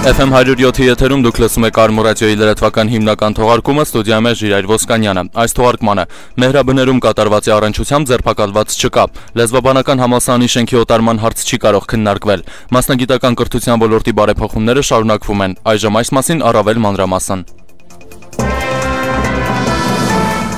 FM 107-ի եթերում դուք լսում եք Արմոր ռադիոյի լրատվական հիմնական թողարկումը, ստուդիայում է Ժիրայր Ոսկանյանը։ Այս թողարկմանը մեհրաբներում կատարվածի առնչությամբ ձերբակալված չկա։ Լեզվաբանական համալսարանի շենքի օտարման հարց չի կարող քննարկվել։ Մասնագիտական կրթության ոլորտի բարեփոխումները շարունակվում են։ Այժմ այս մասին առավել մանրամասն։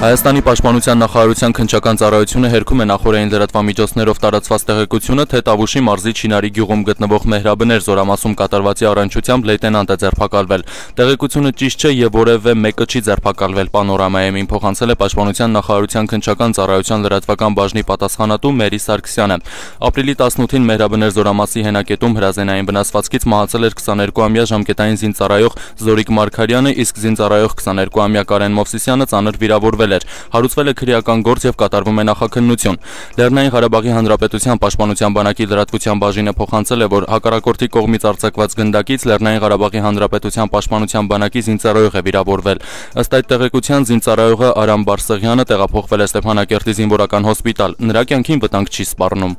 Հայաստանի պաշտպանության նախարարության քննչական ծառայությունը հերքում է նախօրեին լրատվամիջոցներով տարածված տեղեկությունը, թե Տավուշի մարզի Չինարի գյուղում գտնվող մեհրաբներ զորամասում կատարվածի առնչությամբ լեյտենանտ է ձերբակալվել։ Տեղեկությունը ճիշտ չէ եւ որևէ մեկը չի ձերբակալվել, Պանորամայեմին փոխանցել է պաշտպանության նախարարության քննչական ծառայության լրատվական բաժնի պատասխանատու Մերի Սարգսյանը։ Ապրիլի 18-ին մեհրաբներ զորամասի հենակետում հրազենային վնասվածքից մահացել էր 22-ամյա ժամկետային զինծառայող Զորիկ Մարգարյանը, իսկ զինծառայող 22-ամյա Կարեն Մովսիսյանը ծանր վիրավորվել։ Հարուցվել է քրեական գործ եւ կատարվում է նախաքննություն։ Լեռնային Ղարաբաղի Հանրապետության պաշտպանության բանակի լրատվության բաժինը փոխանցել է, որ հակառակորդի կողմից արձակված գնդակից Լեռնային Ղարաբաղի Հանրապետության պաշտպանության բանակի զինծառայող է վիրավորվել։ Ըստ այդ տեղեկության զինծառայողը Արամ Բարսեղյանը տեղափոխվել է Ստեփանակերտի զինվորական հոսպիտալ։ Նրա կյանքին վտանգ չի սպառնում։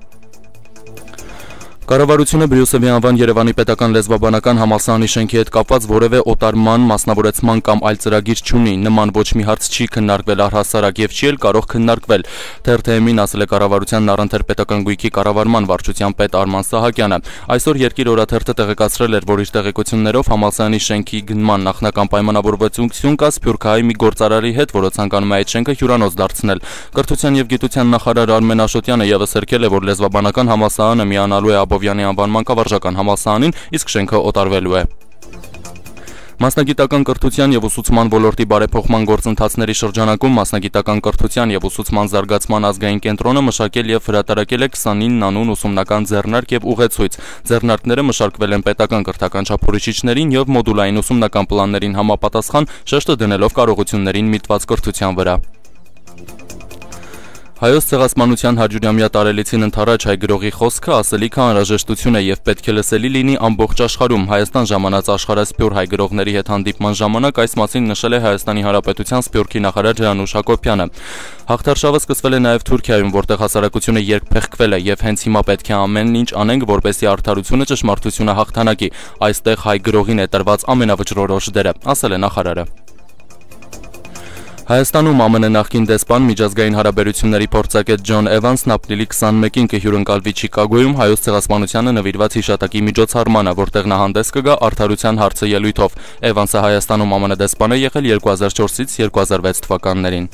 Կառավարությունը Բրյուսելի անվան Երևանի պետական լեզվաբանական համալսարանի շենքի հետ կապված որևէ օտարման, մասնավորեցման կամ այլ ծրագիր չունի։ Նման ոչ մի հարց չի քննարկվել առհասարակ եւ չի էլ կարող քննարկվել։ TRTM-ին ասել է կառավարության Նարընթեր պետական գույքի կառավարման վարչության պետ Արման Սահակյանը։ Այսօր Երկիր օրաթերթը տեղեկացրել էր, որ իր տեղեկություններով համալսարանի շենքի գնման նախնական պայմանավորվածություն կա Սփյուռքահայ մի գործարարի հետ, որը ցանկանում է այդ շենքը հյուրանոց դարձնել։ Կրթության եւ գիտության նախարար Արմեն Աշոտյանը եւս հերքել է, որ լեզվաբանական համալսարանը միանալու է Բովյանի անվանման կավարժական համալսարանին, իսկ շենքը օտարվելու է։ Մասնագիտական կրթության եւ ուսուցման ոլորտի բարեփոխման գործընթացների շրջանակում մասնագիտական կրթության եւ ուսուցման զարգացման ազգային կենտրոնը մշակել եւ հրատարակել է 29 անուն ուսումնական ձեռնարկ եւ ուղեցույց։ Ձեռնարկները մշակվել են պետական կրթական չափորոշիչներին եւ մոդուլային ուսումնական պլաններին համապատասխան, շեշտը դնելով կարողություններին միտված կրթության վրա։ Հայոց ցեղասպանության 100-ամյա տարելիցին ընթരാճ հայ գրողի խոսքը ասելիքը անհրաժեշտություն է եւ պետք է լսելի լինի ամբողջ աշխարհում։ Հայաստան ժամանած աշխարհասփյուռ հայ գրողների հետ հանդիպման ժամանակ այս մասին նշել է Հայաստանի Հանրապետության Սփյուռքի նախարար Ջրանուշ Հակոբյանը։ Հաղթարշավը սկսվել է նաեւ Թուրքիայում, որտեղ հասարակությունը երկփեղկվել է եւ հենց հիմա պետք է ամեն ինչ անենք, որպեսզի արդարությունը ճշմարտությունը հաղթանակի։ Այստեղ հայ գրողին է տրված ամենավճռորոշ դերը, ասել է նախարարը։ Հայաստանում ԱՄՆ նախկին դեսպան միջազգային հարաբերությունների փորձագետ Ջոն Էվանսն ապրիլի 21-ին կհյուրընկալվի Չիկագոյում հայոց ցեղասպանությանը նվիրված հիշատակի միջոցառմանը, որտեղ նա հանդես կգա արդարության հարցը ելույթով։ Էվանսը Հայաստանում ԱՄՆ դեսպան է եղել 2004-ից 2006 թվականներին։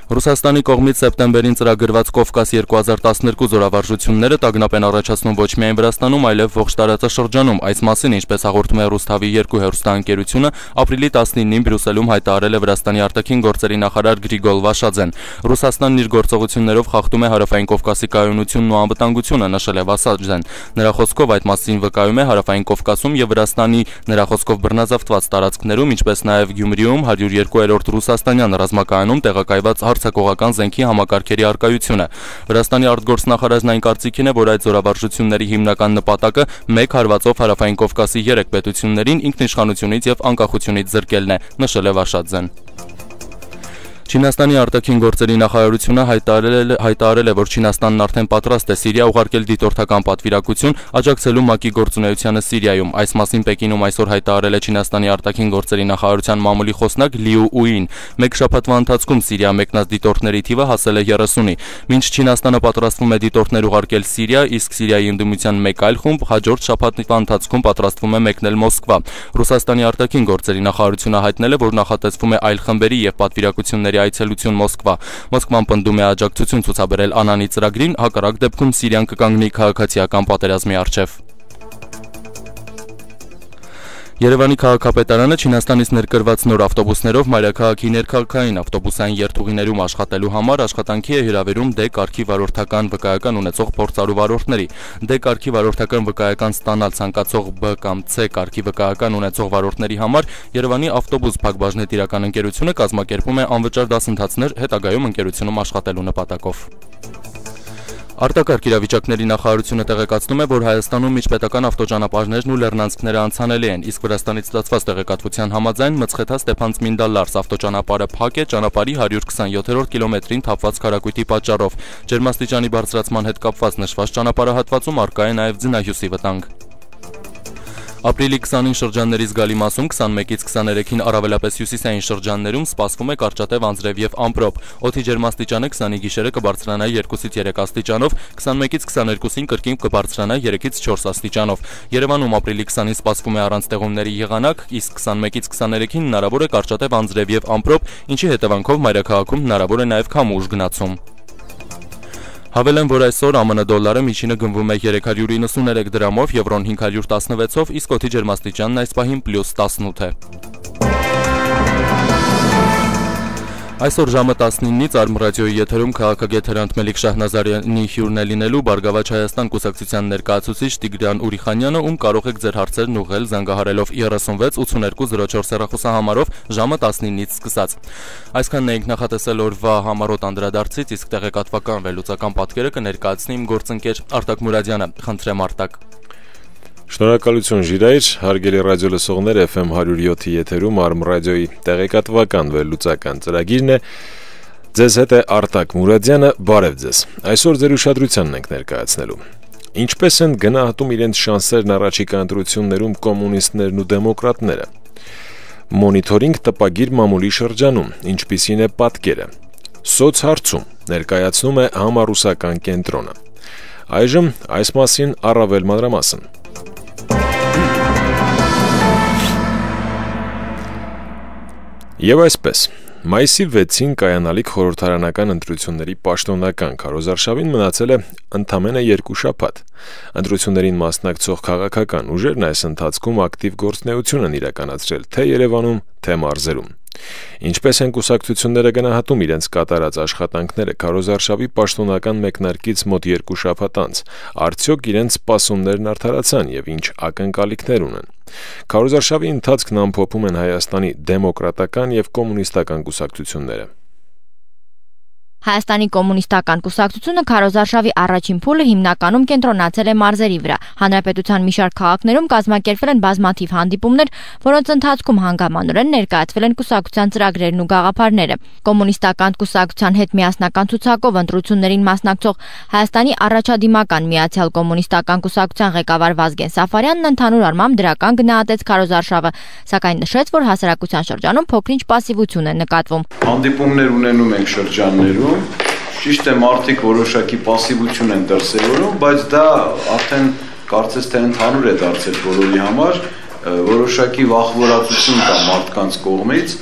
Ռուսաստանի կողմից սեպտեմբերին ծրագրված Կովկաս 2012 զորավարժությունները տագնապ են առաջացնում ոչ միայն Վրաստանում, այլև ողջ տարածաշրջանում։ Այս մասին, ինչպես հաղորդում է Ռուսթավի 2 հեռուստաընկերությունը, ապրիլի 19-ին Բրյուսելում հայտարարել է Վրաստանի արտաքին գործերի նախարար Գրիգոր Վաշաձեն։ Ռուսաստանն իր գործողություններով խախտում է Հարավային Կովկասի կայունությունն ու անվտանգությունը, նշել է Վաշաձեն։ Նրա խոսքով այդ մասին վկայում է Հարավային Կովկասում եւ Վրաստանի նրա խոսքով բռնազավթված տարածքներում, ինչպես նաեւ Գյումրիում 102-րդ ռուսաստանյան ռազմակայանում տեղակայված հարձակողական զենքի համակարգերի արկայությունը։ Վրաստանի արտգործնախարարն այն կարծիքին է, որ այդ զորավարժությունների հիմնական նպատակը մեկ հարվածով Հարավային Կովկասի 3 պետություններին ինքնիշխանությունից եւ անկախությունից զրկելն է, նշել է Վաշաձեն։ Չինաստանի արտաքին գործերի նախարարությունը հայտարարել է, որ Չինաստանն արդեն պատրաստ է Սիրիա ուղարկել դիտորդական պատվիրակություն աջակցելու ՄԱԿ-ի գործունեությանը Սիրիայում։ Այս մասին Պեկինում այսօր հայտարարել է Չինաստանի արտաքին գործերի նախարարության մամուլի խոսնակ Լիու Ուին։ Մեկ շաբաթվա ընթացքում Սիրիա մեկնած դիտորդների թիվը հասել է 30-ի։ Մինչ Չինաստանը պատրաստվում է դիտորդներ ուղարկել Սիրիա, իսկ Սիրիայի ընդդիմության մեկ այլ խումբ հաջորդ շաբաթվա ընթացքում պատրաստվում է մեկնել Մոսկվա։ Ռուսաստանի արտաքին գործերի նախարարությունը հայտնել է, որ նախատեսվում է այլ խմբերի եւ պատվիրակությունների այցելություն Մոսկվա։ Մոսկվան պնդում է աջակցություն ցուցաբերել Անանի ծրագրին, հակառակ դեպքում Սիրիան կկանգնի քաղաքացիական պատերազմի առջև։ Երևանի քաղաքապետարանը Չինաստանից ներկրված նոր ավտոբուսներով մայրաքաղաքի ներքաղաքային ավտոբուսային երթուղիներում աշխատելու համար աշխատանքի է հրավիրում D կարգի վարորդական վկայական ունեցող փորձառու վարորդների։ D կարգի վարորդական վկայական ստանալ ցանկացող B կամ C կարգի վկայական ունեցող վարորդների համար Երևանի ավտոբուս փակbaşնետիրական ընկերությունը կազմակերպում է անվճար դասընթացներ հետագայում ընկերությունում աշխատելու նպատակով։ Արտակարգ իրավիճակների նախարարությունը տեղեկացնում է, որ Հայաստանում միջպետական ավտոճանապարհներն ու լեռնանցքները անցանելի են, իսկ Վրաստանից ստացված տեղեկատվության համաձայն Մցխետա-Ստեփան-Ծմինդա-Լարս ավտոճանապարհը փակ է ճանապարհի 127-րդ կիլոմետրին թափված քարակույտի պատճառով։ Ջերմաստիճանի բարձրացման հետ կապված նշված ճանապարհահատվածում առկա է նաև ձնահյուսի վտանգ։ Ապրիլի 20-ին շրջանների զգալի մասում 21-ից 23-ին առավելապես հյուսիսային շրջաններում սպասվում է կարճատև անձրև եւ ամպրոպ։ Օդի ջերմաստիճանը 20-ի գիշերը կբարձրանա 2-ից 3 աստիճանով, 21-ից 22-ին կրկին կբարձրանա 3-ից 4 աստիճանով։ Երևանում ապրիլի 20-ին սպասվում է առանց տեղումների եղանակ, իսկ 21-ից 23-ին հնարավոր է կարճատև անձրև եւ ամպրոպ, ինչի հետևանքով մայրաքաղաքում հնարավոր է նաեւ քամուշ գնացում։ Հավելեմ, որ այսօր ԱՄՆ դոլարը միջինը գնվում է 393 դրամով, եվրոն 516-ով, իսկ օդի ջերմաստիճանն այս պահին +18 է։ Այսօր ժամը 19-ից Արմ ռադիոյի եթերում քաղաքագետ Հրանտ Մելիք Շահնազարյանի հյուրն է լինելու Բարգավաճ Հայաստան կուսակցության ներկայացուցիչ Տիգրան Ուրիխանյանը, ում կարող եք ձեր հարցերն ուղղել զանգահարելով 36 82 04 հեռախոսահամարով ժամը 19-ից սկսած։ Այսքանն էինք նախատեսել օրվա համառոտ անդրադարձից, իսկ տեղեկատվական վերլուծական պատկերը կներկայացնի իմ գործընկեր Արտակ Մուրադյանը։ Խնդրեմ Արտակ։ Շնորհակալություն Ժիրայր, հարգելի ռադիո լսողներ, FM 107-ի եթերում Արմ ռադիոյի տեղեկատվական վերլուծական ծրագիրն է։ Ձեզ հետ է Արտակ Մուրադյանը, բարև ձեզ։ Այսօր ձեր ուշադրությանն ենք ներկայացնելու։ Ինչպես են գնահատում իրենց շանսերն առաջիկա ընտրություններում կոմունիստներն ու դեմոկրատները։ Մոնիթորինգ տպագիր մամուլի շրջանում, ինչպիսին է պատկերը։ Սոցհարցում ներկայացնում է համառուսական կենտրոնը։ Այժմ այս մասին առավել մանրամասն։ Եվ այսպես, մայիսի 6-ին կայանալիք խորհրդարանական ընտրությունների պաշտոնական քարոզարշավին մնացել է ընդամենը 2 շաբաթ։ Ընտրություններին մասնակցող քաղաքական ուժերն այս ընթացքում ակտիվ գործունեություն են իրականացրել թե Երևանում, թե մարզերում։ Ինչպես են կուսակցությունները գնահատում իրենց կատարած աշխատանքները քարոզարշավի պաշտոնական մեկնարկից մոտ 2 շաբաթ անց, արդյոք իրենց սպասումներն արդարացան եւ ինչ ակնկալիքներ ունեն։ Քարոզարշավի ընթացքն ամփոփում են Հայաստանի դեմոկրատական եւ կոմունիստական կուսակցությունները։ Հայաստանի կոմունիստական կուսակցությունը քարոզարշավի առաջին փուլը հիմնականում կենտրոնացել է մարզերի վրա։ Հանրապետության մի շարք քաղաքներում կազմակերպվել են բազմաթիվ հանդիպումներ, որոնց ընթացքում հանգամանորեն ներկայացվել են կուսակցության ծրագրերն ու գաղափարները։ Կոմունիստական կուսակցության հետ միասնական ցուցակով ընտրություններին մասնակցող Հայաստանի առաջադիմական միացյալ կոմունիստական կուսակցության ղեկավար Վազգեն Սաֆարյանն ընդհանուր առմամբ դրական գնահատեց քարոզարշավը, սակայն նշեց, որ հասարակության շրջանում փոքրինչ պասիվություն է նկատվում։ Հանդիպումներ ունենում ենք շրջաններում, ճիշտ է, մարդիկ որոշակի պասիվություն են դրսևորում, բայց դա արդեն կարծես թե ընդհանուր է դարձել բոլորի համար, որոշակի վախվորացություն կա մարդկանց կողմից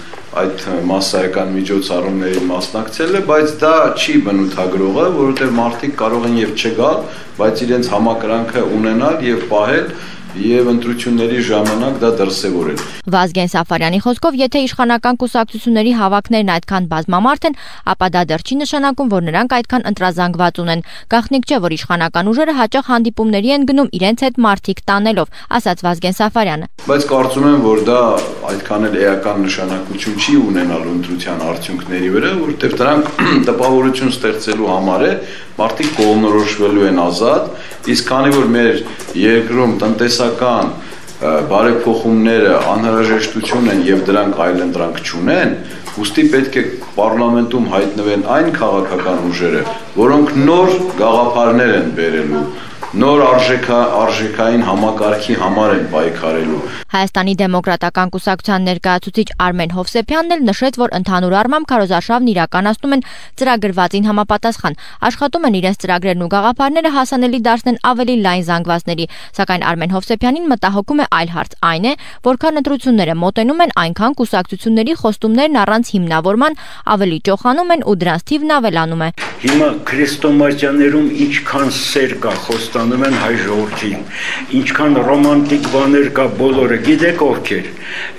այդ մասսայական միջոցառումներին մասնակցելը, բայց դա չի բնութագրողը, որովհետև մարդիկ կարող են եւ չգալ, բայց իրենց համակրանքը ունենալ եւ պահել եւ ընտրությունների ժամանակ դա դրսեւորել։ Վազգեն Սաֆարյանի խոսքով, եթե իշխանական կուսակցությունների հավաքներն այդքան բազմամարդ են, ապա դա դեռ չի նշանակում, որ նրանք այդքան ընտրազանգված ունեն։ Գաղտնիք չէ, որ իշխանական ուժերը հաճախ հանդիպումների են գնում իրենց հետ մարդիկ տանելով, ասաց Վազգեն Սաֆարյանը։ Բայց կարծում եմ, որ դա այդքան էլ էական նշանակություն չի ունենալու ընտրության արդյունքների վրա, որովհետեւ դրանք տպավորություն ստեղծելու համար է, մարդիկ կողմնորոշվելու են ազատ, իսկ քանի որ մեր երկրում տնտեսական բարեփոխումները անհրաժեշտություն են եւ դրանք այլընտրանք չունեն, ուստի պետք է պարլամենտում հայտնվեն այն քաղաքական ուժերը, որոնք նոր գաղափարներ են բերելու, նոր արժեքային համակարգի համար են պայքարելու։ Հայաստանի դեմոկրատական կուսակցության ներկայացուցիչ Արմեն Հովսեփյանն էլ նշեց, որ ընդհանուր առմամբ քարոզարշավն իրականացնում են ծրագրվածին համապատասխան, աշխատում են իրենց ծրագրերն ու գաղափարները հասանելի դարձնեն ավելի լայն զանգվածների, սակայն Արմեն Հովսեփյանին մտահոգում է այլ հարց, այն է, որքան ընտրությունները մոտենում են, այնքան կուսակցությունների խոստումներն առանց հիմնավորման ավելի ճոխանում են ու դրանց թիվն ավելանում է։ Հիմա քրեստոմատյաներում ինչքան սեր կա խոստանում են հայ ժողովրդին, ինչքան ռոմանտիկ բաներ կա բոլորը, գիտեք ովքեր,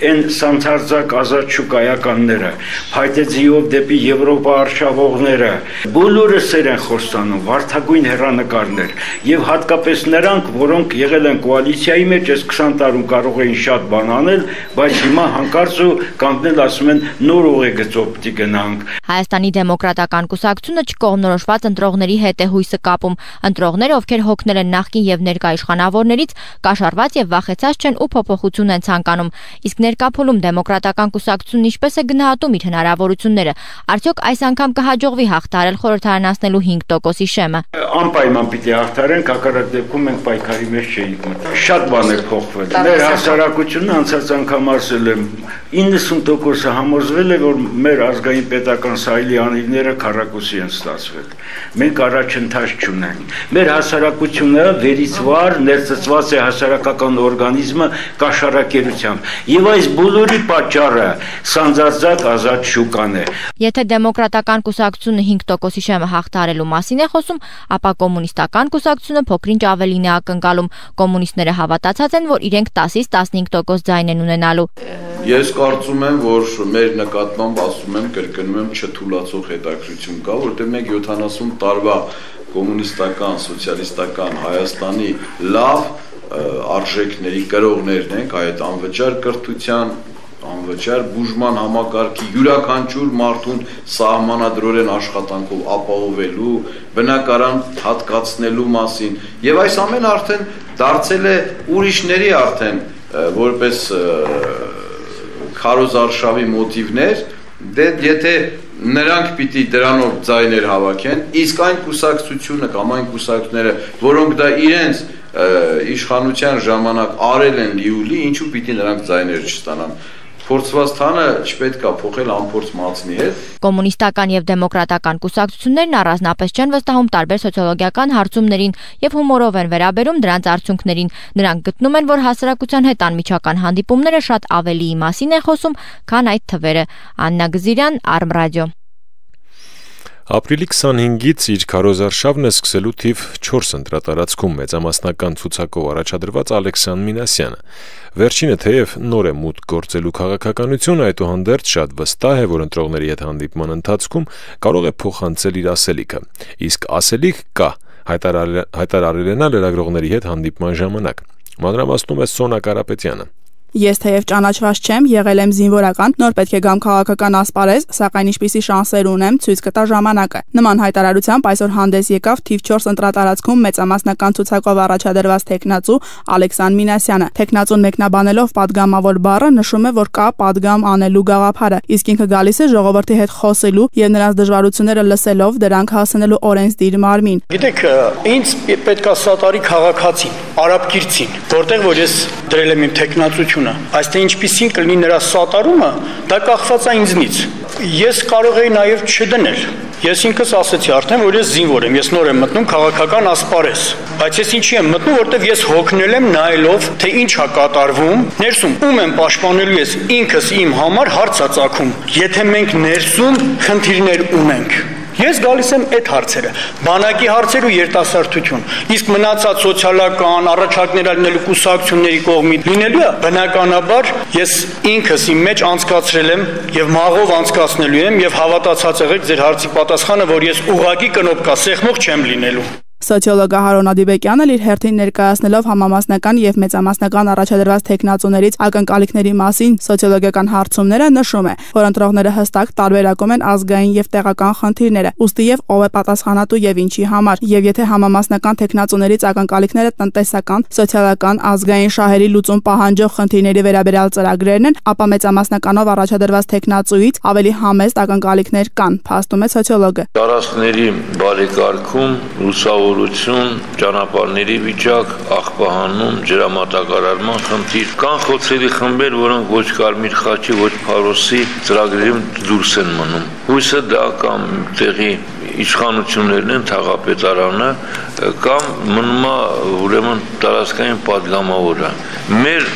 այն սանձարձակ ազատ շուկայականները, փայտեձիով դեպի Եվրոպա արշավողները, բոլորը սեր են խոստանում, վարդագույն հեռանկարներ, եւ հատկապես նրանք, որոնք եղել են կոալիցիայի մեջ, այս 20 տարում կարող էին շատ բան անել, բայց հիմա հանկարծ ու կանգնել ասում են նոր ուղեգծով պիտի գնանք։ Հայաստանի դեմոկրատական կուսակցությունը չկողմնորոշված ընտրողների հետ է հույսը կապում։ Ընտրողները, ովքեր հոգնել ստուգնել են նախկին եւ ներկա իշխանավորներից, կաշառված եւ վախեցած չեն ու փոփոխություն են ցանկանում։ Իսկ ներկա փուլում դեմոկրատական կուսակցությունն ինչպես է գնահատում իր հնարավորությունները, արդյոք այս անգամ կհաջողվի հաղթահարել խորհրդարանացնելու 5%-ի շեմը։ Անպայման պիտի հաղթարենք, հակառակ դեպքում մենք պայքարի մեջ չէինք մտնում։ Շատ բաներ փոխվել։ Մեր հասարակությունը անցած անգամ ասել եմ 90%-ը համոզվել է, որ մեր ազգային պետական սայլի անիվները քառակուսի են ստացվել։ Մենք առաջընթաց չունենք։ Մեր հասարակությունը վերից վար ներծծված է հասարակական օրգանիզմը կաշառակերությամբ։ Եվ այս բոլորի պատճառը սանձարձակ ազատ շուկան է։ Եթե դեմոկրատական կուսակցությունը 5%-ի շեմը հաղթահարելու մասին է խոսում, ապա կոմունիստական կուսակցությունը փոքրինչ ավելին է ակնկալում։ Կոմունիստները հավատացած են, որ իրենք 10-ից 15% ձայն են ունենալու։ Ես կարծում եմ, որ մեր նկատմամբ ասում եմ, կրկնում եմ, չթուլացող հետաքրքրություն կա, որտեղ մենք 70 տարվա կոմունիստական, սոցիալիստական Հայաստանի լավ արժեքների կրողներն ենք, այդ անվճար կրթության, անվճար բուժման համակարգի, յուրաքանչյուր մարդուն սահմանադրորեն աշխատանքով ապահովելու, բնակարան հատկացնելու մասին, եւ այս ամենը արդեն դարձել է ուրիշների արդեն որպես քարոզարշավի մոտիվներ, եթե նրանք պիտի դրանով ձայներ հավաքեն, իսկ այն կուսակցությունը կամ այն կուսակցությունները, որոնք դա իրենց իշխանության ժամանակ արել են լիուլի, ինչու պիտի նրանք ձայներ չստանան։ Փորձված թանը չպետք է փոխել անփորձ մածնի հետ։ Կոմունիստական եւ դեմոկրատական կուսակցություններն առանձնապես չեն վստահում տարբեր սոցիոլոգիական հարցումներին եւ հումորով են վերաբերում դրանց արդյունքներին։ Նրանք գտնում են, որ հասարակության հետ անմիջական հանդիպումները շատ ավելիի մասին են խոսում, քան այդ թվերը։ Աննա Գզիրյան, Արմ ռադիո։ Ապրիլի 25-ից իր քարոզարշավն է սկսելու թիվ 4 ընտրատարածքում մեծամասնական ցուցակով առաջադրված Ալեքսան Մինասյանը։ Վերջինը թեև նոր է մուտք գործելու քաղաքականություն, այդուհանդերձ շատ վստահ է, որ ընտրողների հետ հանդիպման ընթացքում կարող է փոխանցել իր ասելիքը։ Իսկ ասելիք կա, հայտարարել է նա լրագրողների հետ հանդիպման ժամանակ։ Մանրամասնում է Սոնա Կարապետյանը։ Ես թեև ճանաչված չեմ, եղել եմ զինվորական, նոր պետք է գամ քաղաքական ասպարեզ, սակայն ինչպիսի շանսեր ունեմ, ցույց կտա ժամանակը։ Նման հայտարարությամբ այսօր հանդես եկավ թիվ 4 ընտրատարածքում մեծամասնական ցուցակով առաջադրված տեխնացու Ալեքսան Մինասյանը։ Տեխնացուն մեկնաբանելով падգամավոր բառը նշում է, որ կա падգամ անելու գաղափարը, իսկ ինքը գալիս է ժողովրդի հետ խոսելու եւ նրանց դժվարությունները լսելով դրանք հասնելու օրենսդիր մարմին։ Գիտեք, ինձ պետքա սատարի քաղաքացին, արաբկիրցին, որտեղ որ ես դրել եմ իմ տեխնացությունը Այս թե ինչպիսին կլինի նրա սատարումը, դա կախված է ինձնից։ Ես կարող էի նաև չդնել։ Ես ինքս ասեցի արդեն, որ ես զինվոր եմ, ես նոր եմ մտնում քաղաքական ասպարեզ։ Բայց ես ինչի եմ մտնում, որտեղ ես հոգնել եմ նայելով, թե ինչ է կատարվում, ներսում ում եմ պաշտպանելու ես ինքս իմ համար հարց է ծագում։ Եթե մենք ներսում խնդիրներ ունենք, ես գալիս եմ այդ հարցերը, բանակի հարցեր ու երիտասարդություն, իսկ մնացած սոցիալական առաջարկներ լինելու կուսակցությունների կողմից լինելու է, բնականաբար ես ինքս իմ մեջ անցկացրել եմ եւ մաղով անցկացնելու եմ եւ հավատացած եղեք ձեր հարցի պատասխանը, որ ես ուղղակի կնոպկա սեղմող չեմ լինելու։ Սոցիոլոգ Հարոն Ադիբեկյանն իր հերթին ներկայացնելով համամասնական եւ մեծամասնական առաջադրված տեխնացուներից ակնկալիքների մասին սոցիոլոգիական հարցումները նշում է, որ ընտրողները հստակ տարբերակում են ազգային եւ տեղական խնդիրները, ուստի եւ ով է պատասխանատու եւ ինչի համար, եւ եթե համամասնական տեխնացուներից ակնկալիքները տնտեսական, սոցիալական, ազգային շահերի լուծում պահանջող խնդիրների վերաբերյալ ծրագրերն են, ապա մեծամասնականով առաջադրված տեխնացուից ավելի համեստ ակնկալիքներ կան, փաստում է սոցիոլոգը։ Տարածքների բարեկարգում լուսավորություն, ճանապարհների վիճակ, աղբահանում, ջրամատակարարման խնդիր, կան խոցելի խմբեր, որոնք ոչ կարմիր խաչի, ոչ փարոսի ծրագրերում դուրս են մնում։ Հույսը դա կամ տեղի իշխանություններն են, թաղապետարանը, կամ մնում է ուրեմն տարածքային падգամավորը։ Մեր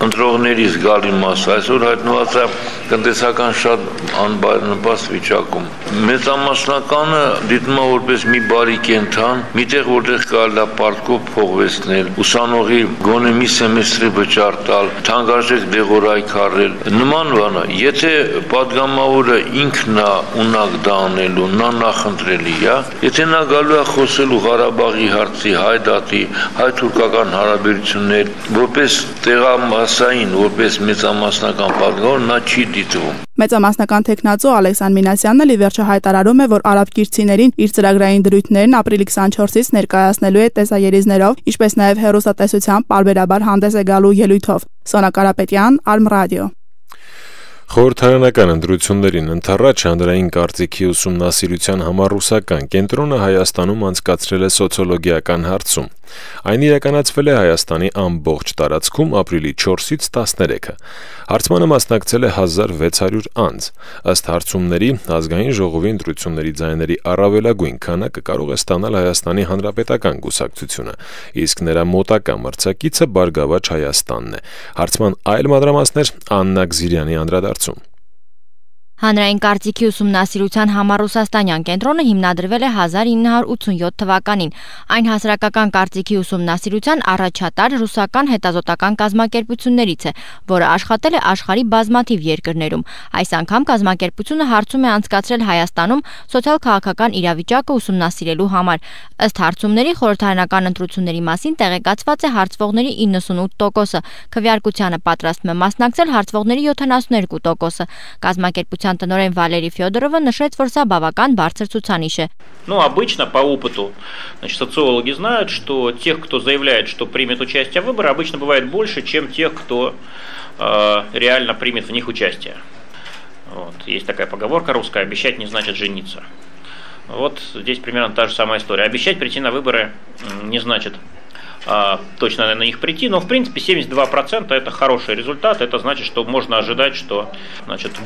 ընտրողների զգալի մասը այսօր հայտնված է տնտեսական շատ անբարենպաստ վիճակում։ Մեծամասնականը դիտում է որպես մի բարի կենդան, միտեղ որտեղ կարելի է պարտքով փողվեցնել, ուսանողի գոնե մի սեմեստրի վճար տալ, թանկարժեք դեղորայք առել։ Նման բանը, եթե падգամավորը ինքն է ունակ դա անելու, նա նախընտրելի է, եթե նա գալու է խոսելու Ղարաբաղի հարցի, հայ դատի, հայ-թուրքական հարաբերություններ, որպես տեղամաս Մասային որպես մեծամասնական պատգամավոր նա չի դիտվում։ Մեծամասնական տեխնացու Ալեքսան Մինասյանն ի վերջո հայտարարում է, որ արաբկիրցիներին իր ծրագրային դրույթներն ապրիլի 24-ից ներկայացնելու է տեսաերիզներով, ինչպես նաև հեռուստատեսությամբ պարբերաբար հանդես է գալու ելույթով։ Սոնա Կարապետյան, Արմ ռադիո։ Խորհրդարանական ընտրություններին ընդառաջ հանրային կարծիքի ուսումնասիրության համառուսական կենտրոնը Հայաստանում անցկացրել է սոցիոլոգիական հարցում։ Այն իրականացվել է Հայաստանի ամբողջ տարածքում ապրիլի 4-ից 13-ը։ Հարցմանը մասնակցել է 1600 անձ։ Ըստ հարցումների, ազգային ժողովի ընտրությունների ձայների առավելագույն քանակը կարող է ստանալ Հայաստանի Հանրապետական կուսակցությունը, իսկ նրա մոտակա մրցակիցը Բարգավաճ Հայաստանն է։ Հարցման այլ մանրամասներ Աննա Գզիրյանի անդրադարձում։ Հանրային կարծիքի ուսումնասիրության համառուսաստանյան կենտրոնը հիմնադրվել է 1987 թվականին։ Այն հասարակական կարծիքի ուսումնասիրության առաջատար ռուսական հետազոտական կազմակերպություններից է, որը աշխատել է աշխարհի բազմաթիվ երկրներում։ Այս անգամ կազմակերպությունը հարցում է անցկացրել Հայաստանում սոցիալ-քաղաքական իրավիճակը ուսումնասիրելու համար։ Ըստ հարցումների խորհրդարանական ընտրությունների մասին տեղեկացված է հարցվողների 98%-ը, քվեարկությանը պատրաստվում է մասնակցել հարցվողների 72%-ը։ Կազմակերպության տնօրեն Վալերի Ֆյոդորովը նշեց, որ սա բավական բարձր ցուցանիշ է։ Обычно по опыту, социологи знают, что тех, кто заявляет, что примет участие в выборах, обычно бывает больше, чем тех, кто реально примет в них участие. Есть такая поговорка русская: обещать не значит жениться. Здесь примерно та же самая история. Обещать прийти на выборы не значит точно на них прийти, но в принципе 72% это хороший результат, это значит, что можно ожидать, что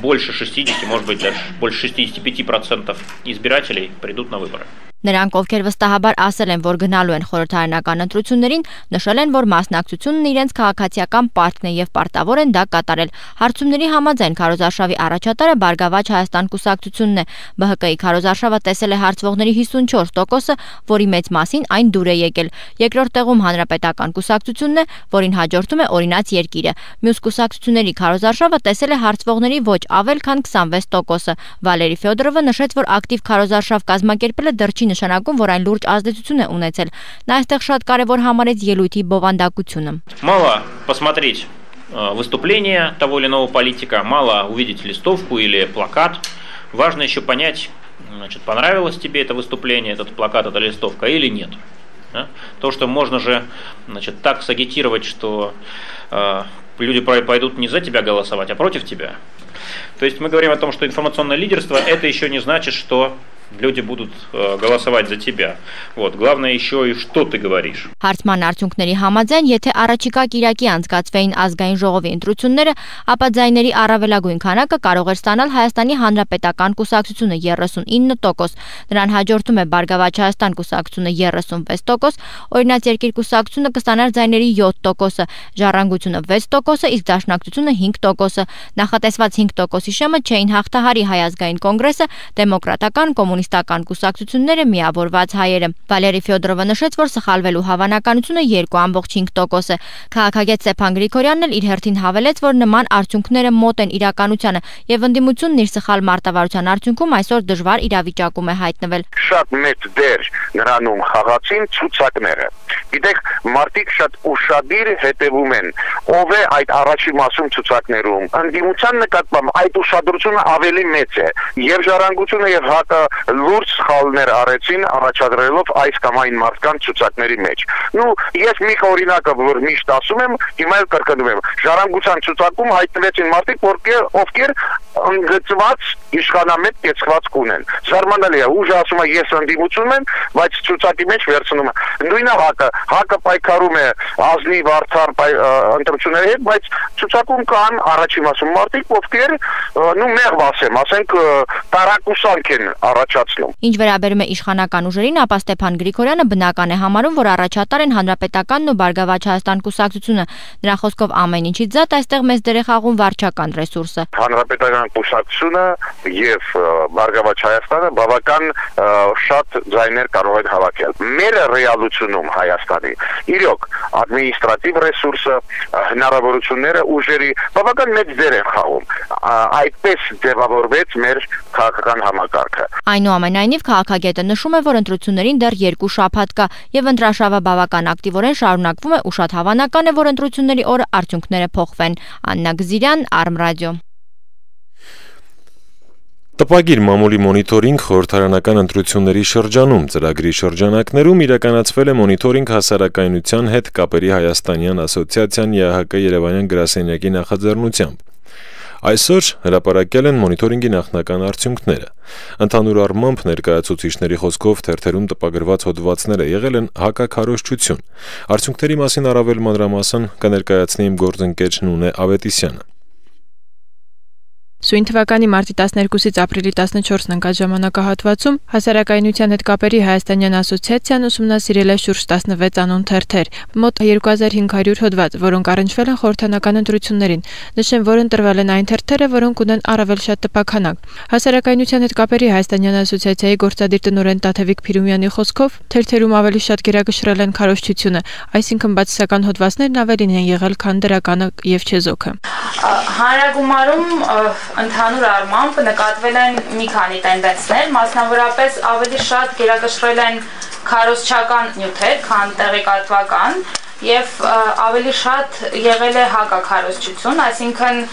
больше 60, может быть даже больше 65% избирателей придут на выборы. Նրանք, ովքեր վստահաբար ասել են, որ գնալու են խորհրդարանական ընտրություններին, նշել են, որ մասնակցությունն իրենց քաղաքացիական պարտքն է եւ պարտավոր են դա կատարել։ Հարցումների համաձայն քարոզարշավի առաջատարը Բարգավաճ Հայաստան կուսակցությունն է։ ԲՀԿ-ի քարոզարշավը տեսել է հարցվողների 54%-ը, որի մեծ մասին այն դուր է եկել։ Երկրորդ տեղում Հանրապետական կուսակցությունն է, որին հաջորդում է Օրինաց երկիրը։ Մյուս կուսակցությունների քարոզարշավը տեսել է հարցվողների ոչ ավել քան 26%-ը։ Վալերի Ֆյոդորովը նշեց, որ ակտիվ քարոզարշավ կազմակերպելը դեռ չի նշանակում, որ այն լուրջ ազդեցություն է ունեցել։ Նա այստեղ շատ կարևոր համարեց ելույթի բովանդակությունը։ Мало посмотреть выступление того или иного политика, мало увидеть листовку или плакат. Важно еще понять, понравилось тебе это выступление, этот плакат, эта листовка или нет. То, что можно же, так сагитировать, что люди пойдут не за тебя голосовать, а против тебя. То есть мы говорим о том, что информационное лидерство, это еще не значит, что люди будут голосовать за тебя. Главное еще и что ты говоришь. Հարցման արդյունքների համաձայն, եթե առաջիկա կիրակի անցկացվեին ազգային ժողովի ընտրությունները, ապա ձայների առավելագույն քանակը կարող էր ստանալ Հայաստանի Հանրապետական կուսակցությունը 39%, նրան հաջորդում է Բարգավաճ Հայաստան կուսակցությունը 36%, Օրինաց երկիր կուսակցությունը կստանար ձայների 7%, Ժառանգությունը 6%, իսկ Դաշնակցությունը 5%։ Նախատեսված 5%-ի շեմը չէին հաղթահարի Հայ ազգային կոնգրեսը, դեմոկրատական կոմունիստական կուսակցությունները, միավորված հայերը։ Վալերի Ֆյոդորովը նշեց, որ սխալվելու հավանականությունը 2.5% է։ Քաղաքագետ Ստեփան Գրիգորյանն էլ իր հերթին հավելեց, որ նման արդյունքները մոտ են իրականությանը եւ ընդդիմությունն իր սխալ մարտավարության արդյունքում այսօր դժվար իրավիճակում է հայտնվել։ Շատ մեծ դեր նրանում խաղացին ցուցակները։ Գիտեք, մարդիկ շատ ուշադիր հետևում են, ով է այդ առաջի մասում ցուցակներում։ Ընդդիմության նկատմամբ այդ ուշադրությունը ավելի մեծ է։ Եվ Ժառանգությունը եւ ՀԱԿ-ը լուրջ սխալներ արեցին առաջադրելով այս կամ այն մարդկանց ցուցակների մեջ։ Ես մի օրինակը, որ միշտ ասում եմ, հիմա էլ կրկնում եմ։ Ժառանգության ցուցակում հայտնվեցին մարդիկ, ովքեր ընդգծված իշխանամետ կեցվածք ունեն։ Զարմանալի է, ուժը ասում է ես ընդդիմություն եմ, բայց ցուցակի մեջ վերցնում է։ Նույնը ՀԱԿ-ը պայքարում է ազնիվ արդար ընտրությունների հետ, բայց ցուցակում կան առաջի մասում մարդիկ, ովքեր մեղվ ասենք տարակուսանք են առաջացնում։ Ինչ վերաբերում է իշխանական ուժերին, ապա Ստեփան Գրիգորյանը բնական է համարում, որ առաջատար են Հանրապետականն ու Բարգավաճ Հայաստան կուսակցությունը։ Նրա խոսքով ամեն ինչից զատ այստեղ մեծ դեր է խաղում վարչական ռեսուրսը։ Հանրապետական կուսակցությունը եւ Բարգավաճ Հայաստանը բավական շատ ձայներ կարող են հավաքել։ Մեր ռեալությունում Հայաստանի իրոք ադմինիստրատիվ ռեսուրսը, հնարավորությունները ուժերի բավական մեծ դեր են խաղում։ Այդպես ձևավորվեց մեր քաղաքական համակարգը։ Այն Այնուամենայնիվ քաղաքագետը նշում է, որ ընտրություններին դեռ 2 շաբաթ կա եւ ընտրաշավը բավական ակտիվորեն շարունակվում է ու շատ հավանական է, որ ընտրությունների օրը արդյունքները փոխվեն։ Աննա Գզիրյան, Արմրադիո։ Տպագիր մամուլի մոնիտորինգ խորհրդարանական ընտրությունների շրջանում ծրագրի շրջանակներում իրականացվել է մոնիտորինգ հասարակայնության հետ կապերի Հայաստանյան ասոցիացիան ԵԱՀԿ Երևանյան գրասենյակի նախաձեռնությամբ։ Այսօր հրապարակել են մոնիտորինգի նախնական արդյունքները։ Ընդհանուր առմամբ ներկայացուցիչների խոսքով թերթերում տպագրված հոդվածները եղել են հակաքարոզչություն։ Արդյունքների մասին առավել մանրամասն կներկայացնի իմ գործընկեր Նունե Ավետիսյանը։ Սույն թվականի մարտի 12-ից ապրիլի 14-ն ընկած ժամանակահատվածում հասարակայնության հետ կապերի Հայաստանյան ասոցիացիան ուսումնասիրել է շուրջ 16 անուն թերթեր, մոտ 2500 հոդված, որոնք առնչվել են խորհրդանական ընտրություններին։ Նշեմ, որ ընտրվել են այն թերթերը, որոնք ունեն առավել շատ տպաքանակ։ Հասարակայնության հետ կապերի Հայաստանյան ասոցիացիայի գործադիր տնօրեն Տաթևիկ Փիրումյանի խոսքով թերթերում ավելի շատ գերակշռել են քարոզչությունը, այսինքն բացասական հոդվածներն ավելին են եղել, քան դրականը եւ չեզոքը։ Հանրագումարում ընդհանուր առմամբ նկատվել են մի քանի տենդենսներ, մասնավորապես ավելի շատ գերակշռել են քարոզչական նյութեր, քան տեղեկատվական, եւ ավելի շատ եղել է հակաքարոզչություն, այսինքն